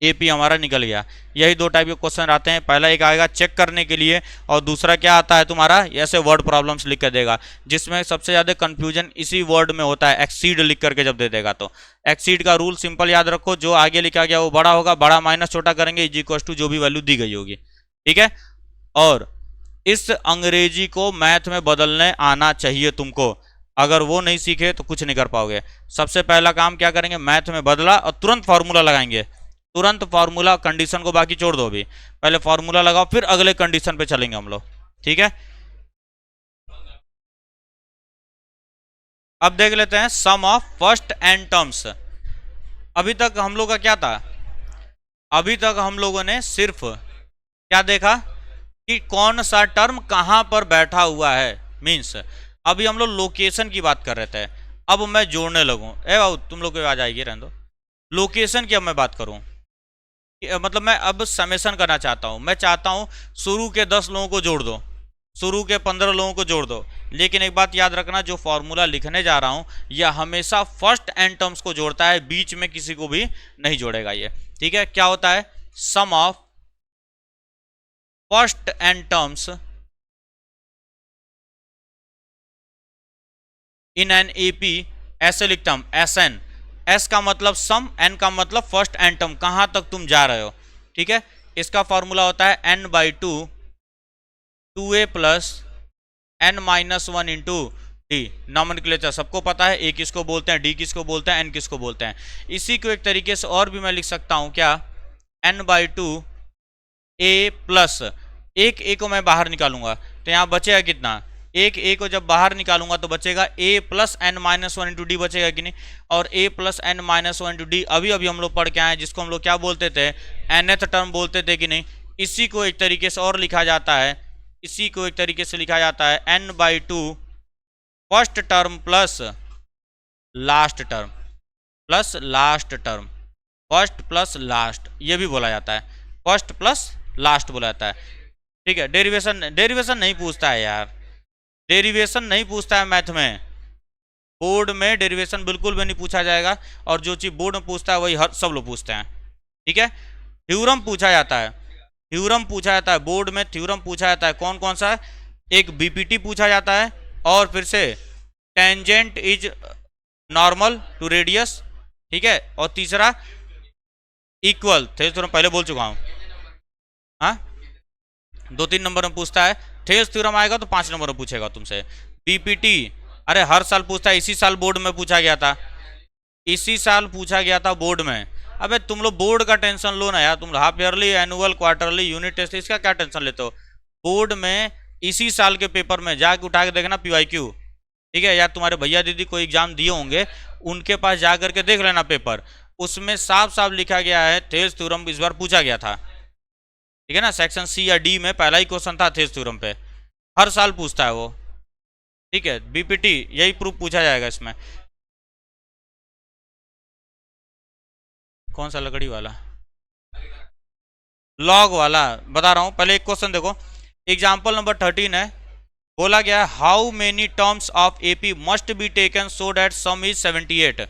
AP हमारा निकल गया। यही दो टाइप के क्वेश्चन आते हैं। पहला एक आएगा चेक करने के लिए, और दूसरा क्या आता है तुम्हारा? ऐसे वर्ड प्रॉब्लम्स लिख कर देगा, जिसमें सबसे ज्यादा कंफ्यूजन इसी वर्ड में होता है, एक्सीड लिख करके जब दे देगा। तो एक्सीड का रूल सिंपल याद रखो, जो आगे लिखा गया वो बड़ा होगा, बड़ा माइनस छोटा करेंगे इज इक्वल टू जो भी वैल्यू दी गई होगी। ठीक है? और इस अंग्रेजी को मैथ में बदलने आना चाहिए तुमको। अगर वो नहीं सीखे तो कुछ नहीं कर पाओगे। सबसे पहला काम क्या करेंगे? मैथ में बदला और तुरंत फॉर्मूला लगाएंगे। तुरंत फॉर्मूला, कंडीशन को बाकी छोड़ दो, अभी पहले फॉर्मूला लगाओ, फिर अगले कंडीशन पे चलेंगे हम लोग। ठीक है? अब देख लेते हैं सम ऑफ फर्स्ट एन टर्म्स। अभी तक हम लोग का क्या था? अभी तक हम लोगों ने सिर्फ क्या देखा कि कौन सा टर्म कहां पर बैठा हुआ है, मीन्स अभी हम लोग लोकेशन की बात कर रहे थे। अब मैं जोड़ने लगूं, ए बाबू तुम लोग को आ जाएगी, रहने दो। लोकेशन की अब मैं बात करूं, मतलब मैं अब समेशन करना चाहता हूं। मैं चाहता हूं शुरू के 10 लोगों को जोड़ दो, शुरू के 15 लोगों को जोड़ दो। लेकिन एक बात याद रखना, जो फॉर्मूला लिखने जा रहा हूं यह हमेशा फर्स्ट एन टर्म्स को जोड़ता है, बीच में किसी को भी नहीं जोड़ेगा ये। ठीक है? क्या होता है? Sum of first n terms in an AP। ऐसे लिखता हूं SN। S का मतलब सम, N का मतलब फर्स्ट एन टर्म, कहां तक तुम जा रहे हो। ठीक है? इसका फॉर्मूला होता है N/2 2A plus N minus 1 into D। Nomenclature सबको पता है, A किसको बोलते हैं, D किसको बोलते हैं, N किसको बोलते हैं। इसी को एक तरीके से और भी मैं लिख सकता हूं, क्या? N/2 A प्लस, एक A को मैं बाहर निकालूंगा तो यहां बचेगा कितना? एक A को जब बाहर निकालूंगा तो बचेगा A plus N minus 1 into D बचेगा कि नहीं? और A plus N minus 1 into D अभी अभी हम लोग पढ़ के आए, जिसको हम लोग क्या बोलते थे? nth टर्म बोलते थे कि नहीं? इसी को एक तरीके से और लिखा जाता है, इसी को एक तरीके से लिखा जाता है N/2 first term plus last term plus last term, first plus last, ये भी बोला जाता है, फर्स्ट प्लस लास्ट बोला जाता है। ठीक है, डेरिवेशन नहीं पूछता है यार, डेरिवेशन नहीं पूछता है मैथ में, बोर्ड में डेरिवेशन बिल्कुल भी नहीं पूछा जाएगा, और जो चीज़ बोर्ड में पूछता है वही हर सब लोग पूछते हैं। ठीक है, थ्योरम पूछा जाता है, थ्योरम पूछा जाता है बोर्ड में, थ्योरम पूछा जाता है कौन कौन सा है, एक बीपीटी पूछा जाता है, और फिर से tangent is normal to radius, ठीक है, और तीसरा इक्वल थेल्स थ्योरम पहले बोल चुका हूँ। हाँ, 2-3 नंबर में पूछता है, थेल्स थ्योरम आएगा तो 5 नंबर में पूछेगा तुमसे। बीपीटी अरे हर साल पूछता है, इसी साल बोर्ड में पूछा गया था, इसी साल पूछा गया था बोर्ड में। अबे तुम लोग बोर्ड का टेंशन लो ना यार, तुम half yearly, annual, quarterly, unit test, इसका क्या टेंशन लेते हो। बोर्ड में इसी साल के पेपर में जाके उठा के देखना PYQ, ठीक है, या तुम्हारे भैया दीदी कोई एग्जाम दिए होंगे उनके पास जा करके देख लेना पेपर, उसमें साफ साफ लिखा गया है थेल्स थ्योरम इस बार पूछा गया था। ठीक है ना, सेक्शन C या D में पहला ही क्वेश्चन था थेल्स थ्योरम पे, हर साल पूछता है वो। ठीक है, बीपीटी यही प्रूफ पूछा जाएगा इसमें। कौन सा लकड़ी वाला, लॉग वाला बता रहा हूं, पहले एक क्वेश्चन देखो, एग्जाम्पल नंबर 13 है, बोला गया how many terms of AP must be taken so that some is 78।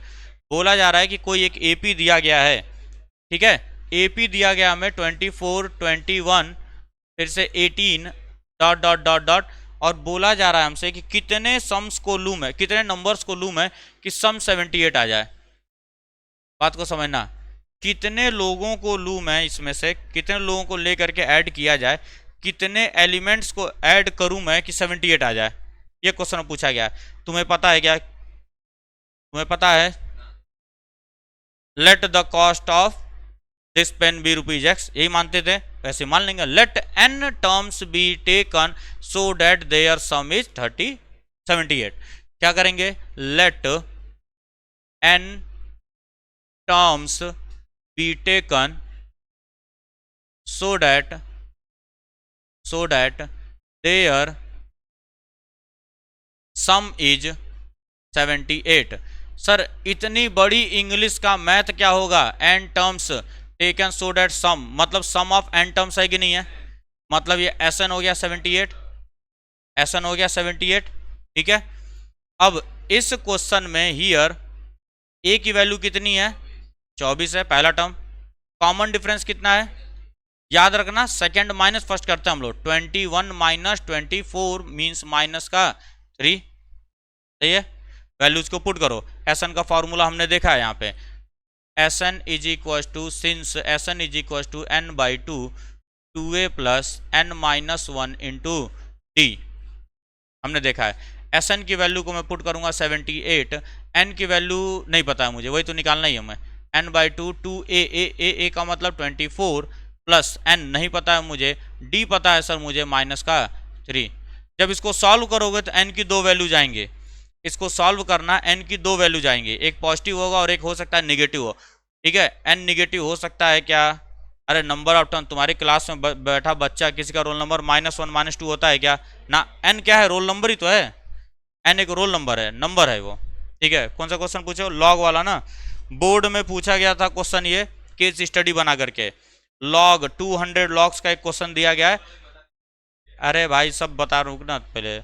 बोला जा रहा है कि कोई एक AP दिया गया है, ठीक है, AP दिया गया हमें 24, 21, फिर से 18 डॉट डॉट डॉट डॉट, और बोला जा रहा है हमसे कि कितने सम्स को लूम है, कितने नंबर्स को लूम है कि सम 78 आ जाए। बात को समझना, कितने लोगों को लूम है, इसमें से कितने लोगों को लेकर के ऐड किया जाए, कितने एलिमेंट्स को ऐड करूं मैं कि 78 आ जाए, ये क्वेश्चन पूछा गया है। तुम्हें पता है क्या, तुम्हें पता है, let the cost of this pen be ₹X, यही मानते थे, वैसे मान लेंगे, let n terms be taken so that their sum is 78। क्या करेंगे, let n terms be taken so that their sum is 78। Sir इतनी बड़ी इंग्लिश का मैथ क्या होगा, n terms taken so that sum, मतलब सम ऑफ n टर्म्स है कि नहीं है, मतलब ये Sn हो गया 78, Sn हो गया 78। ठीक है, अब इस क्वेश्चन में हियर a की वैल्यू कितनी है, 24 है, पहला टर्म, कॉमन डिफरेंस कितना है, याद रखना सेकंड माइनस फर्स्ट करते हैं हम लोग, 21 माइनस 24 मीन्स माइनस का 3, सही है, वैल्यूज को पुट करो, Sn का फॉर्मूला हमने देखा है यहाँ पे, Sn is equal to, since Sn is equal to n/2 2a plus n-1 into d, हमने देखा है। Sn की वैल्यू को मैं पुट करूंगा 78, n की वैल्यू नहीं पता है मुझे, वही तो निकालना ही है हमें, n/2 2a का मतलब 24 प्लस n नहीं पता है मुझे, d पता है सर मुझे माइनस का 3। जब इसको सॉल्व करोगे तो n की 2 वैल्यू जाएंगे, इसको सॉल्व करना, n की 2 वैल्यू जाएंगे, एक पॉजिटिव होगा और एक हो सकता है निगेटिव हो। ठीक है, n निगेटिव हो सकता है क्या, अरे नंबर ऑफ टर्न, तुम्हारी क्लास में बैठा बच्चा किसी का रोल नंबर -1 -2 होता है क्या ना, n क्या है, रोल नंबर ही तो है, n एक रोल नंबर है, नंबर है वो। ठीक है, कौन सा क्वेश्चन पूछो, लॉग वाला ना, बोर्ड में पूछा गया था क्वेश्चन, ये केस स्टडी बना करके, लॉग 200 लॉग्स का एक क्वेश्चन दिया गया है। अरे भाई सब बता रुकना पहले,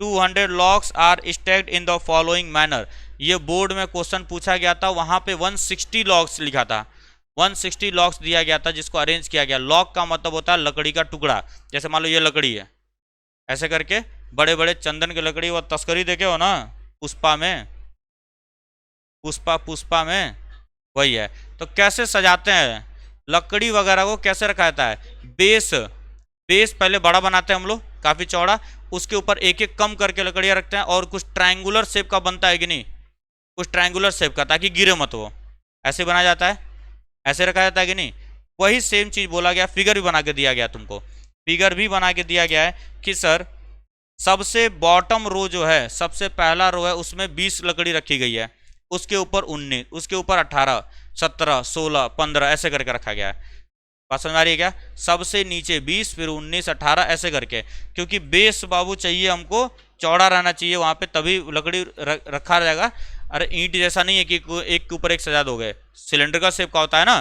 200 logs are stacked in the following manner, ये बोर्ड में क्वेश्चन पूछा गया था, वहां पे 160 लॉग्स लिखा था, 160 लॉग्स दिया गया था जिसको अरेंज किया गया। लॉग का मतलब होता है लकड़ी का टुकड़ा, जैसे मान लो ये लकड़ी है, ऐसे करके बड़े बड़े चंदन की लकड़ी, वो तस्करी देखे हो ना पुष्पा में, पुष्पा में वही है। तो कैसे सजाते हैं लकड़ी वगैरह को, कैसे रखा जाता है, बेस पहले बड़ा बनाते हैं हम लोग काफी चौड़ा, उसके ऊपर एक एक कम करके लकड़ियां रखते हैं, और कुछ ट्रायंगुलर शेप का बनता है कि नहीं, कुछ ट्रायंगुलर शेप का, ताकि गिरे मत वो, ऐसे बनाया जाता है, ऐसे रखा जाता है कि नहीं। वही सेम चीज बोला गया, फिगर भी बना के दिया गया तुमको, फिगर भी बना के दिया गया है कि सर सबसे बॉटम रो जो है, सबसे पहला रो है, उसमें 20 लकड़ी रखी गई है, उसके ऊपर 19, उसके ऊपर 18, 17, 16, 15 ऐसे करके रखा गया है। बात समझ आ रही है क्या, सबसे नीचे 20, फिर 19, 18 ऐसे करके, क्योंकि बेस बाबू चाहिए हमको चौड़ा रहना चाहिए वहां पे, तभी लकड़ी रखा जाएगा। अरे ईंट जैसा नहीं है कि एक के ऊपर एक सजा दोगे, सिलेंडर का शेप का होता है ना,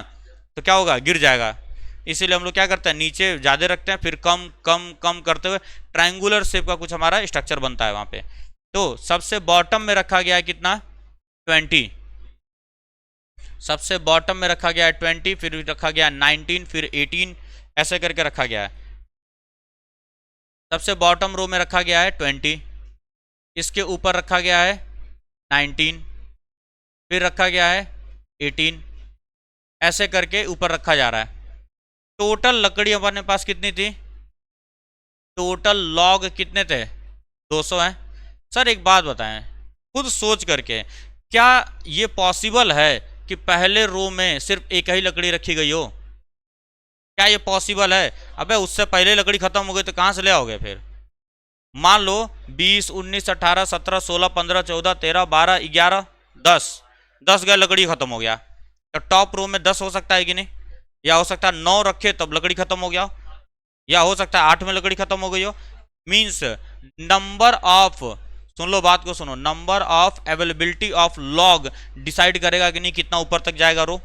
तो क्या होगा, गिर जाएगा। इसीलिए हम लोग क्या करते हैं, नीचे ज्यादा रखते हैं, फिर कम कम कम करते हुए ट्रायंगुलर शेप का कुछ हमारा स्ट्रक्चर बनता है वहां पे। तो सबसे बॉटम में रखा गया है कितना, 20। सबसे बॉटम में रखा गया है 20, फिर रखा गया 19, फिर 18, ऐसे करके रखा गया है। सबसे बॉटम रो में रखा गया है 20, इसके ऊपर रखा गया है 19, फिर रखा गया है 18, ऐसे करके ऊपर रखा जा रहा है। टोटल लकड़ी हमारे पास कितनी थी, टोटल लॉग कितने थे, 200 है। सर एक बात बताएं खुद सोच करके, क्या ये पॉसिबल है कि पहले रो में सिर्फ एक ही लकड़ी रखी गई हो, क्या ये पॉसिबल है? अबे उससे पहले लकड़ी खत्म हो गई तो कहां से ले आओगे फिर? मान लो 20, 19, 18, 17, 16, 15, 14, 13, 12, 11, 10 गए, लकड़ी खत्म हो गया। तो टॉप रो में 10 हो सकता है कि नहीं, या हो सकता है 9 रखे तब लकड़ी खत्म हो गया, या हो सकता है 8 में लकड़ी खत्म हो गई हो। मीन्स नंबर ऑफ, सुन लो बात को सुनो, number of availability of log decide करेगा कि नहीं कितना ऊपर तक जाएगा रो।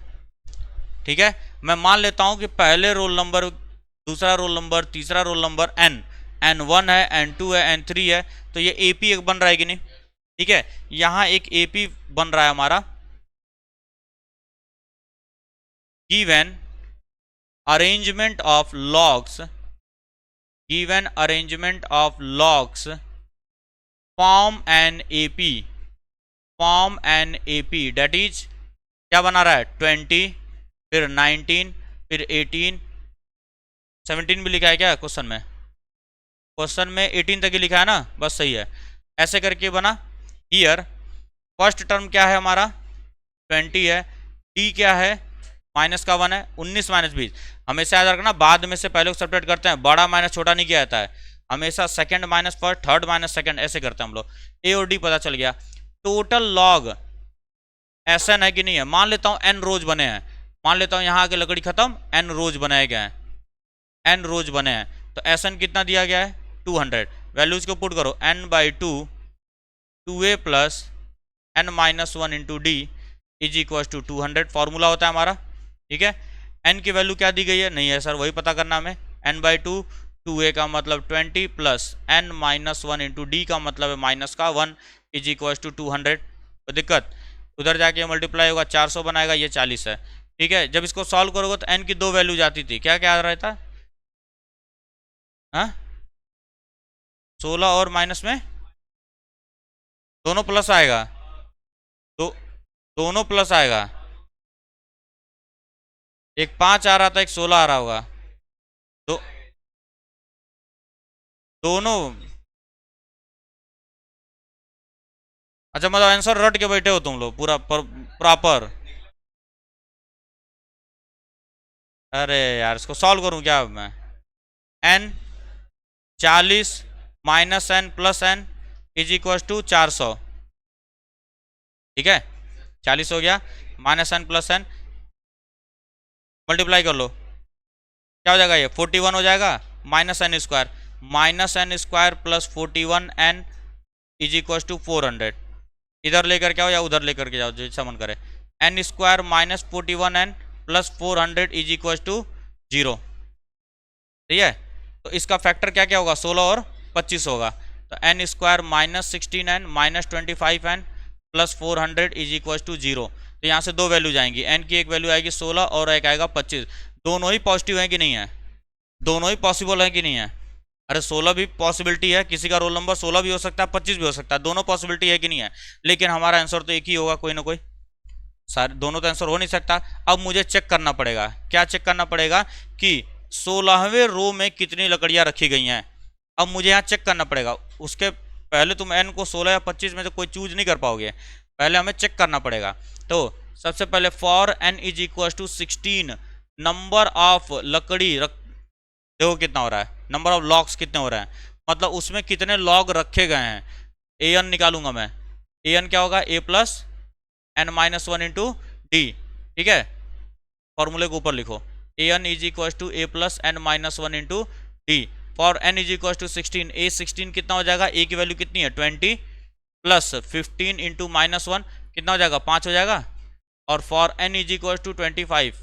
ठीक है, मैं मान लेता हूं कि पहले रोल नंबर, दूसरा रोल नंबर, तीसरा रोल नंबर N1 है, N2 है, N3 है, तो ये AP एक बन रहा है कि नहीं। ठीक है, यहां एक AP बन रहा है हमारा। Given arrangement of logs, given arrangement of logs form an AP, form an AP, that is क्या बना रहा है, 20, फिर 19, फिर 18, 17 भी लिखा है क्या क्वेश्चन में? क्वेश्चन में 18 तक ही लिखा है ना, बस सही है। ऐसे करके बना। हियर फर्स्ट टर्म क्या है हमारा, 20 है, डी क्या है, माइनस का 1 है, 19 माइनस 20। हमेशा याद रखना, बाद में से पहले को सब्ट्रैक्ट करते हैं, बड़ा माइनस छोटा नहीं किया जाता है, हमेशा second minus first, third minus second, ऐसे करते हैं हम लोग। ए और डी पता चल गया। टोटल लॉग SN है कि नहीं है, मान लेता हूं N रोज बने हैं, मान लेता हूं यहां आके लकड़ी खत्म, N रोज बनाए गए हैं, N रोज बने हैं, तो SN कितना दिया गया है, 200। वैल्यूज को पुट करो, N/2 2A plus N-1 into d is equal to 200, formula होता है हमारा। ठीक है, N की वैल्यू क्या दी गई है, नहीं है सर, वही पता करना हमें। N/2 2A का मतलब 20 प्लस N-1 इंटू डी का मतलब है माइनस का 1 इज इक्वल टू 200। तो दिक्कत, उधर जाके मल्टीप्लाई होगा, 400 बनाएगा, ये 40 है। ठीक है, जब इसको सॉल्व करोगे तो N की 2 वैल्यू जाती थी, क्या क्या आ रहा था, हाँ 16 और माइनस में दोनों प्लस आएगा, तो दोनों प्लस आएगा, एक 5 आ रहा था, एक 16 आ रहा होगा, तो दोनों। अच्छा मतलब आंसर रट के बैठे हो तुम लोग पूरा प्रॉपर। अरे यार इसको सॉल्व करूं क्या मैं, N 40 minus N plus N is equal to 400। ठीक है, 40 हो गया, minus N plus N multiply कर लो, क्या हो जाएगा, ये 41 हो जाएगा, minus N square, minus N square plus 41N is equal to 400। इधर लेकर के आओ या उधर लेकर के जाओ, जैसा मन करे। N square minus 41N plus 400 is equal to 0। ठीक है, तो इसका फैक्टर क्या क्या होगा, 16 और 25 होगा, तो N square minus 16N minus 25N plus 400 is equal to 0। तो यहाँ से दो वैल्यू जाएंगी, N की एक वैल्यू आएगी 16 और एक आएगा 25। दोनों ही पॉजिटिव है कि नहीं है, दोनों ही पॉसिबल है कि नहीं है? अरे 16 भी पॉसिबिलिटी है, किसी का रोल नंबर 16 भी हो सकता है, 25 भी हो सकता है, दोनों पॉसिबिलिटी है कि नहीं है? लेकिन हमारा आंसर तो एक ही होगा कोई ना कोई, सारे दोनों तो आंसर हो नहीं सकता। अब मुझे चेक करना पड़ेगा, क्या चेक करना पड़ेगा कि 16वें रो में कितनी लकड़ियां रखी गई हैं। अब मुझे यहाँ चेक करना पड़ेगा, उसके पहले तुम N को 16 या 25 में से कोई चूज नहीं कर पाओगे, पहले हमें चेक करना पड़ेगा। तो सबसे पहले for N is equal to 16 number of लकड़ी देखो कितना हो रहा है, नंबर ऑफ लॉग्स कितने हो रहे हैं, मतलब उसमें कितने लॉग रखे गए हैं। AN निकालूंगा मैं, AN क्या होगा, A plus N-1 into D. ठीक है, फॉर्मूले को ऊपर लिखो, AN is equal to A plus N-1 into D, for n is equal to 16, A 16 कितना हो जाएगा, ए की वैल्यू कितनी है 20 प्लस 15 इंटू -1 कितना हो जाएगा 5 हो जाएगा। और for n is equal to 25,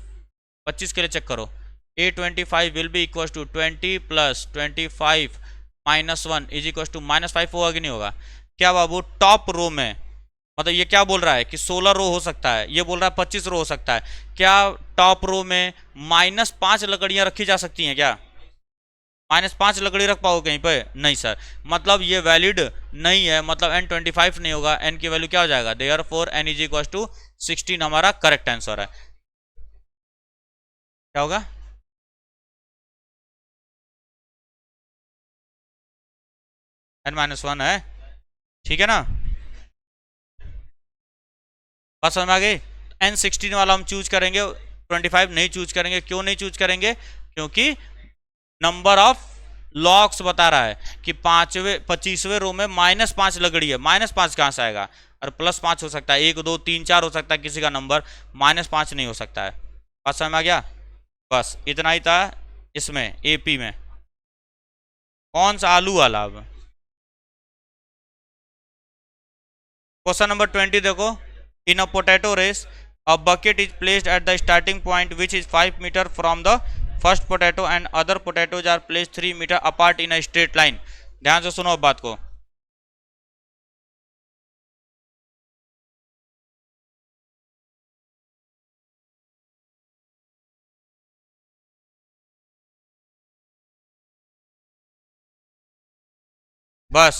25 के लिए चेक करो, A 25 will be equal to 20 plus 25 -1 is equal to -5 होगा कि नहीं होगा। क्या बाबू टॉप रो में, मतलब ये क्या बोल रहा है कि 16 रो हो सकता है, ये बोल रहा है 25 रो हो सकता है, क्या टॉप रो में -5 लकड़ियां रखी जा सकती हैं क्या, -5 लकड़ी रख पाओ कहीं पे, नहीं सर, मतलब ये वैलिड नहीं है, मतलब n 25 नहीं होगा, n की वैल्यू क्या हो जाएगा, therefore n is equal to 16 हमारा करेक्ट आंसर है। क्या होगा, n-1 है, ठीक है ना, बात समझ में आ गई। n16 वाला हम चूज करेंगे, 25 नहीं चूज करेंगे, क्यों नहीं चूज करेंगे, क्योंकि नंबर ऑफ लॉक्स बता रहा है कि 25वें रो में -5 लकड़ी है, -5 कहां से आएगा, और +5 हो सकता है, 1 2 3 4 हो सकता है किसी का नंबर, -5 नहीं हो सकता है। बात समझ में आ गया, बस इतना ही था इसमें एपी में। कौन सा, आलू वाला। अब क्वेश्चन नंबर 20 देखो, in a potato race a bucket is placed at the starting point which is 5 metre from the first potato and other potatoes are placed 3 metre apart in a straight line. ध्यान से सुनो अब बात को, बस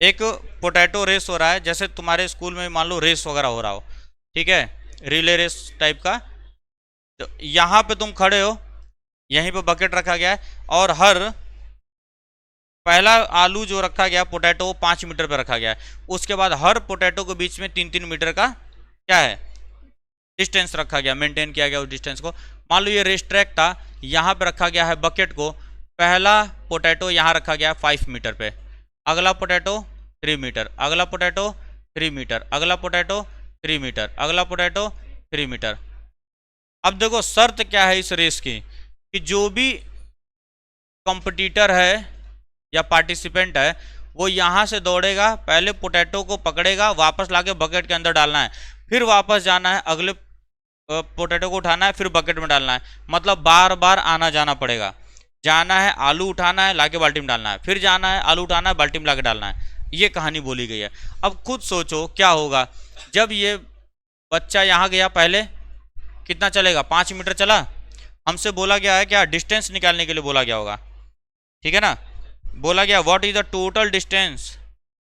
एक potato race हो रहा है, जैसे तुम्हारे स्कूल में मान लो रेस वगैरह हो रहा हो, ठीक है, रिले रेस टाइप का। तो यहाँ पे तुम खड़े हो, यहीं पे बकेट रखा गया है, और हर पहला आलू जो रखा गया पोटैटो 5 मीटर पे रखा गया है, उसके बाद हर पोटैटो के बीच में 3-3 मीटर का क्या है डिस्टेंस रखा गया, मेंटेन किया गया उस डिस्टेंस को। मान लो ये रेस ट्रैक था, यहाँ पे रखा गया है बकेट को, पहला पोटैटो यहाँ रखा गया है 5 मीटर पे, अगला पोटैटो 3 मीटर, अगला पोटैटो 3 मीटर, अगला पोटैटो 3 मीटर, अगला पोटैटो 3 मीटर। अब देखो शर्त क्या है इस रेस की, कि जो भी कंपटीटर है या पार्टिसिपेंट है वो यहाँ से दौड़ेगा, पहले पोटैटो को पकड़ेगा, वापस लाके बकेट के अंदर डालना है, फिर वापस जाना है, अगले पोटैटो को उठाना है, फिर बकेट में डालना है, मतलब बार बार आना जाना पड़ेगा। जाना है आलू उठाना है, लाके बाल्टी में डालना है, फिर जाना है आलू उठाना है, बाल्टी में लाके डालना है, ये कहानी बोली गई है। अब खुद सोचो क्या होगा, जब ये बच्चा यहाँ गया, पहले कितना चलेगा 5 मीटर चला, हमसे बोला गया है क्या डिस्टेंस निकालने के लिए बोला गया होगा, ठीक है ना, बोला गया what is the total distance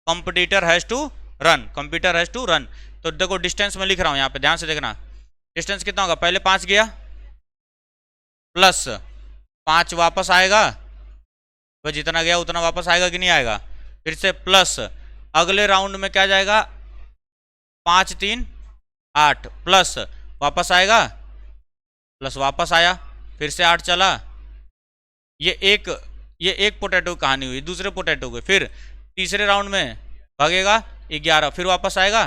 competitor has to run, computer has to run. तो देखो डिस्टेंस में लिख रहा हूं यहाँ पे, ध्यान से देखना, डिस्टेंस कितना होगा, पहले 5 गया प्लस 5 वापस आएगा, तो जितना गया उतना वापस आएगा कि नहीं आएगा, फिर से प्लस अगले राउंड में क्या जाएगा 5 3 8 प्लस वापस आएगा, प्लस वापस आया, फिर से 8 चला, ये एक पोटैटो की कहानी हुई। दूसरे पोटैटो के फिर तीसरे राउंड में भागेगा 11, फिर वापस आएगा,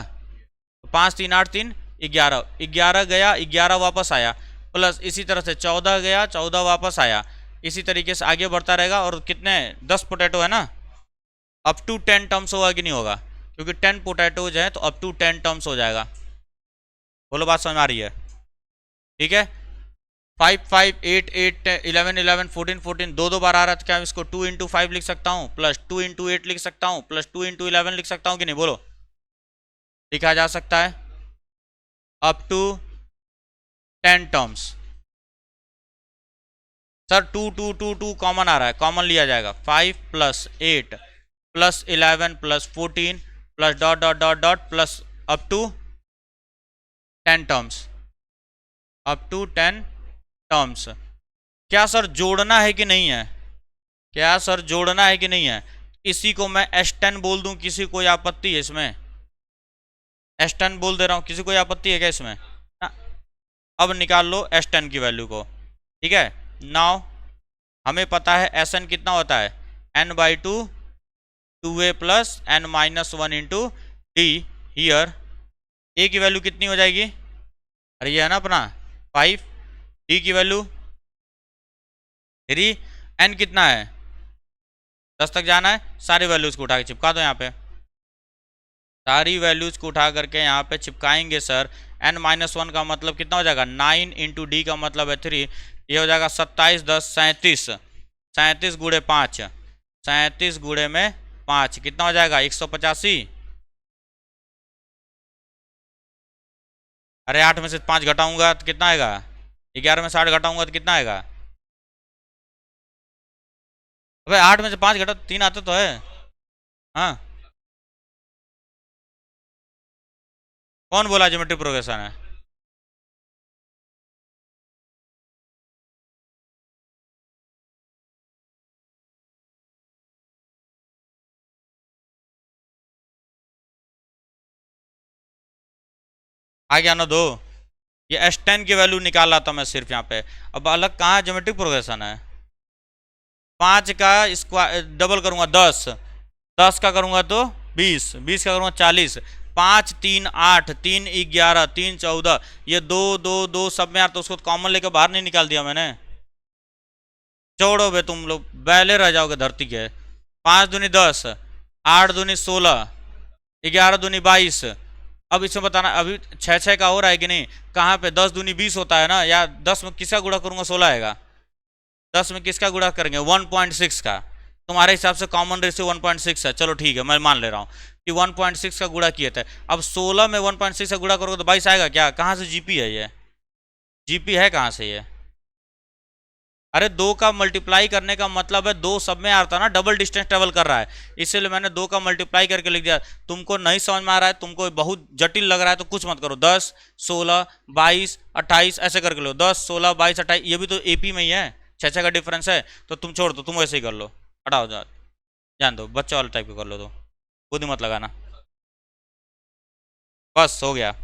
5 3 8 3 11, 11 गया 11 वापस आया, प्लस इसी तरह से 14 गया 14 वापस आया, इसी तरीके से आगे बढ़ता रहेगा। और कितने 10 पोटैटो है ना, अप टू 10 टर्म्स होगा कि नहीं होगा, क्योंकि 10 पोटैटोज हैं तो अप टू 10 टर्म्स हो जाएगा। बोलो बात समझ आ रही है, ठीक है। 5 5 8 8 11 11 14 14 दो बार आ रहा था, क्या इसको 2 इंटू 5 लिख सकता हूँ, प्लस 2 इंटू 8 लिख सकता हूँ, प्लस 2 इंटू 11 लिख सकता हूँ कि नहीं, बोलो लिखा जा सकता है up to 10 terms. Sir 2 2 2 2 common आ रहा है, कॉमन लिया जाएगा, 5 plus 8 plus 11 plus 14 plus dot dot dot dot plus up to 10 terms, up to 10 terms. क्या सर जोड़ना है कि नहीं है, क्या सर जोड़ना है कि नहीं है, इसी को मैं S10 बोल दूं, किसी कोई आपत्ति है इसमें, S10 बोल दे रहा हूं, किसी कोई आपत्ति है क्या इसमें, अब निकाल लो S10 की वैल्यू को, ठीक है। नाउ हमें पता है Sn कितना होता है, n/2 2a plus n minus 1 into D, here a की वैल्यू कितनी हो जाएगी, अरे ये है ना अपना 5, d की वैल्यू 3 एन कितना है, 10 तक जाना है। सारी वैल्यूज को उठा के चिपका दो यहाँ पे, सारी वैल्यूज को उठा करके यहाँ पे चिपकाएंगे सर। n-1 का मतलब कितना हो जाएगा, 9 इंटू डी का मतलब है 3, ये हो जाएगा 27 10 37, 37 गुणे 5, 37 गुणे में 5 कितना हो जाएगा 185। अरे 8 में से 5 घटाऊंगा तो कितना आएगा, 11 में 60 घटाऊंगा तो कितना आएगा। अबे 8 में से 5 घटा 3 आता तो है। हाँ कौन बोला ज्योमेट्रिक प्रोग्रेशन है। आ गया ना दो, ये S10 की वैल्यू निकाल रहा था मैं सिर्फ यहाँ पे। अब अलग कहाँ ज्योमेट्रिक प्रोग्रेशन है, 5 का स्क्वायर डबल करूंगा 10, 10 का करूंगा तो 20, 20 का करूंगा 40, 5 3 8 3 11 3 14, ये 2 2 2 सब में यार, तो उसको कॉमन लेकर बाहर नहीं निकाल दिया मैंने। छोड़ो बे तुम लोग, बैले रह जाओगे धरती के। 5 दूनी 10, 8 दूनी 16, 11 दूनी 22। अब इसमें बताना अभी 6 का हो रहा है कि नहीं, कहाँ पे 10 दूनी 20 होता है ना, या 10 में किसका गुणा करूंगा 16 आएगा, 10 में किसका गुणा करेंगे 1.6 का। तुम्हारे हिसाब से कॉमन रेशियो 1.6 है, चलो ठीक है मैं मान ले रहा हूँ कि 1.6 का गुणा किए थे। अब 16 में 1.6 का गुणा करोगे तो 22 आएगा क्या, कहाँ से जीपी है ये, जीपी है कहाँ से ये। अरे 2 का मल्टीप्लाई करने का मतलब है 2 सब में आता ना, डबल डिस्टेंस ट्रेवल कर रहा है, इसीलिए मैंने 2 का मल्टीप्लाई करके लिख दिया। तुमको नहीं समझ में आ रहा है, तुमको बहुत जटिल लग रहा है तो कुछ मत करो, 10 16 22 28 ऐसे करके लो, 10 16 22 28, ये भी तो एपी में ही है, 6 का डिफरेंस है, तो तुम छोड़ दो, तुम वैसे ही कर लो, हटाओ जान दो, बच्चा वाला टाइप का कर लो, तो खुद ही मत लगाना, बस हो गया।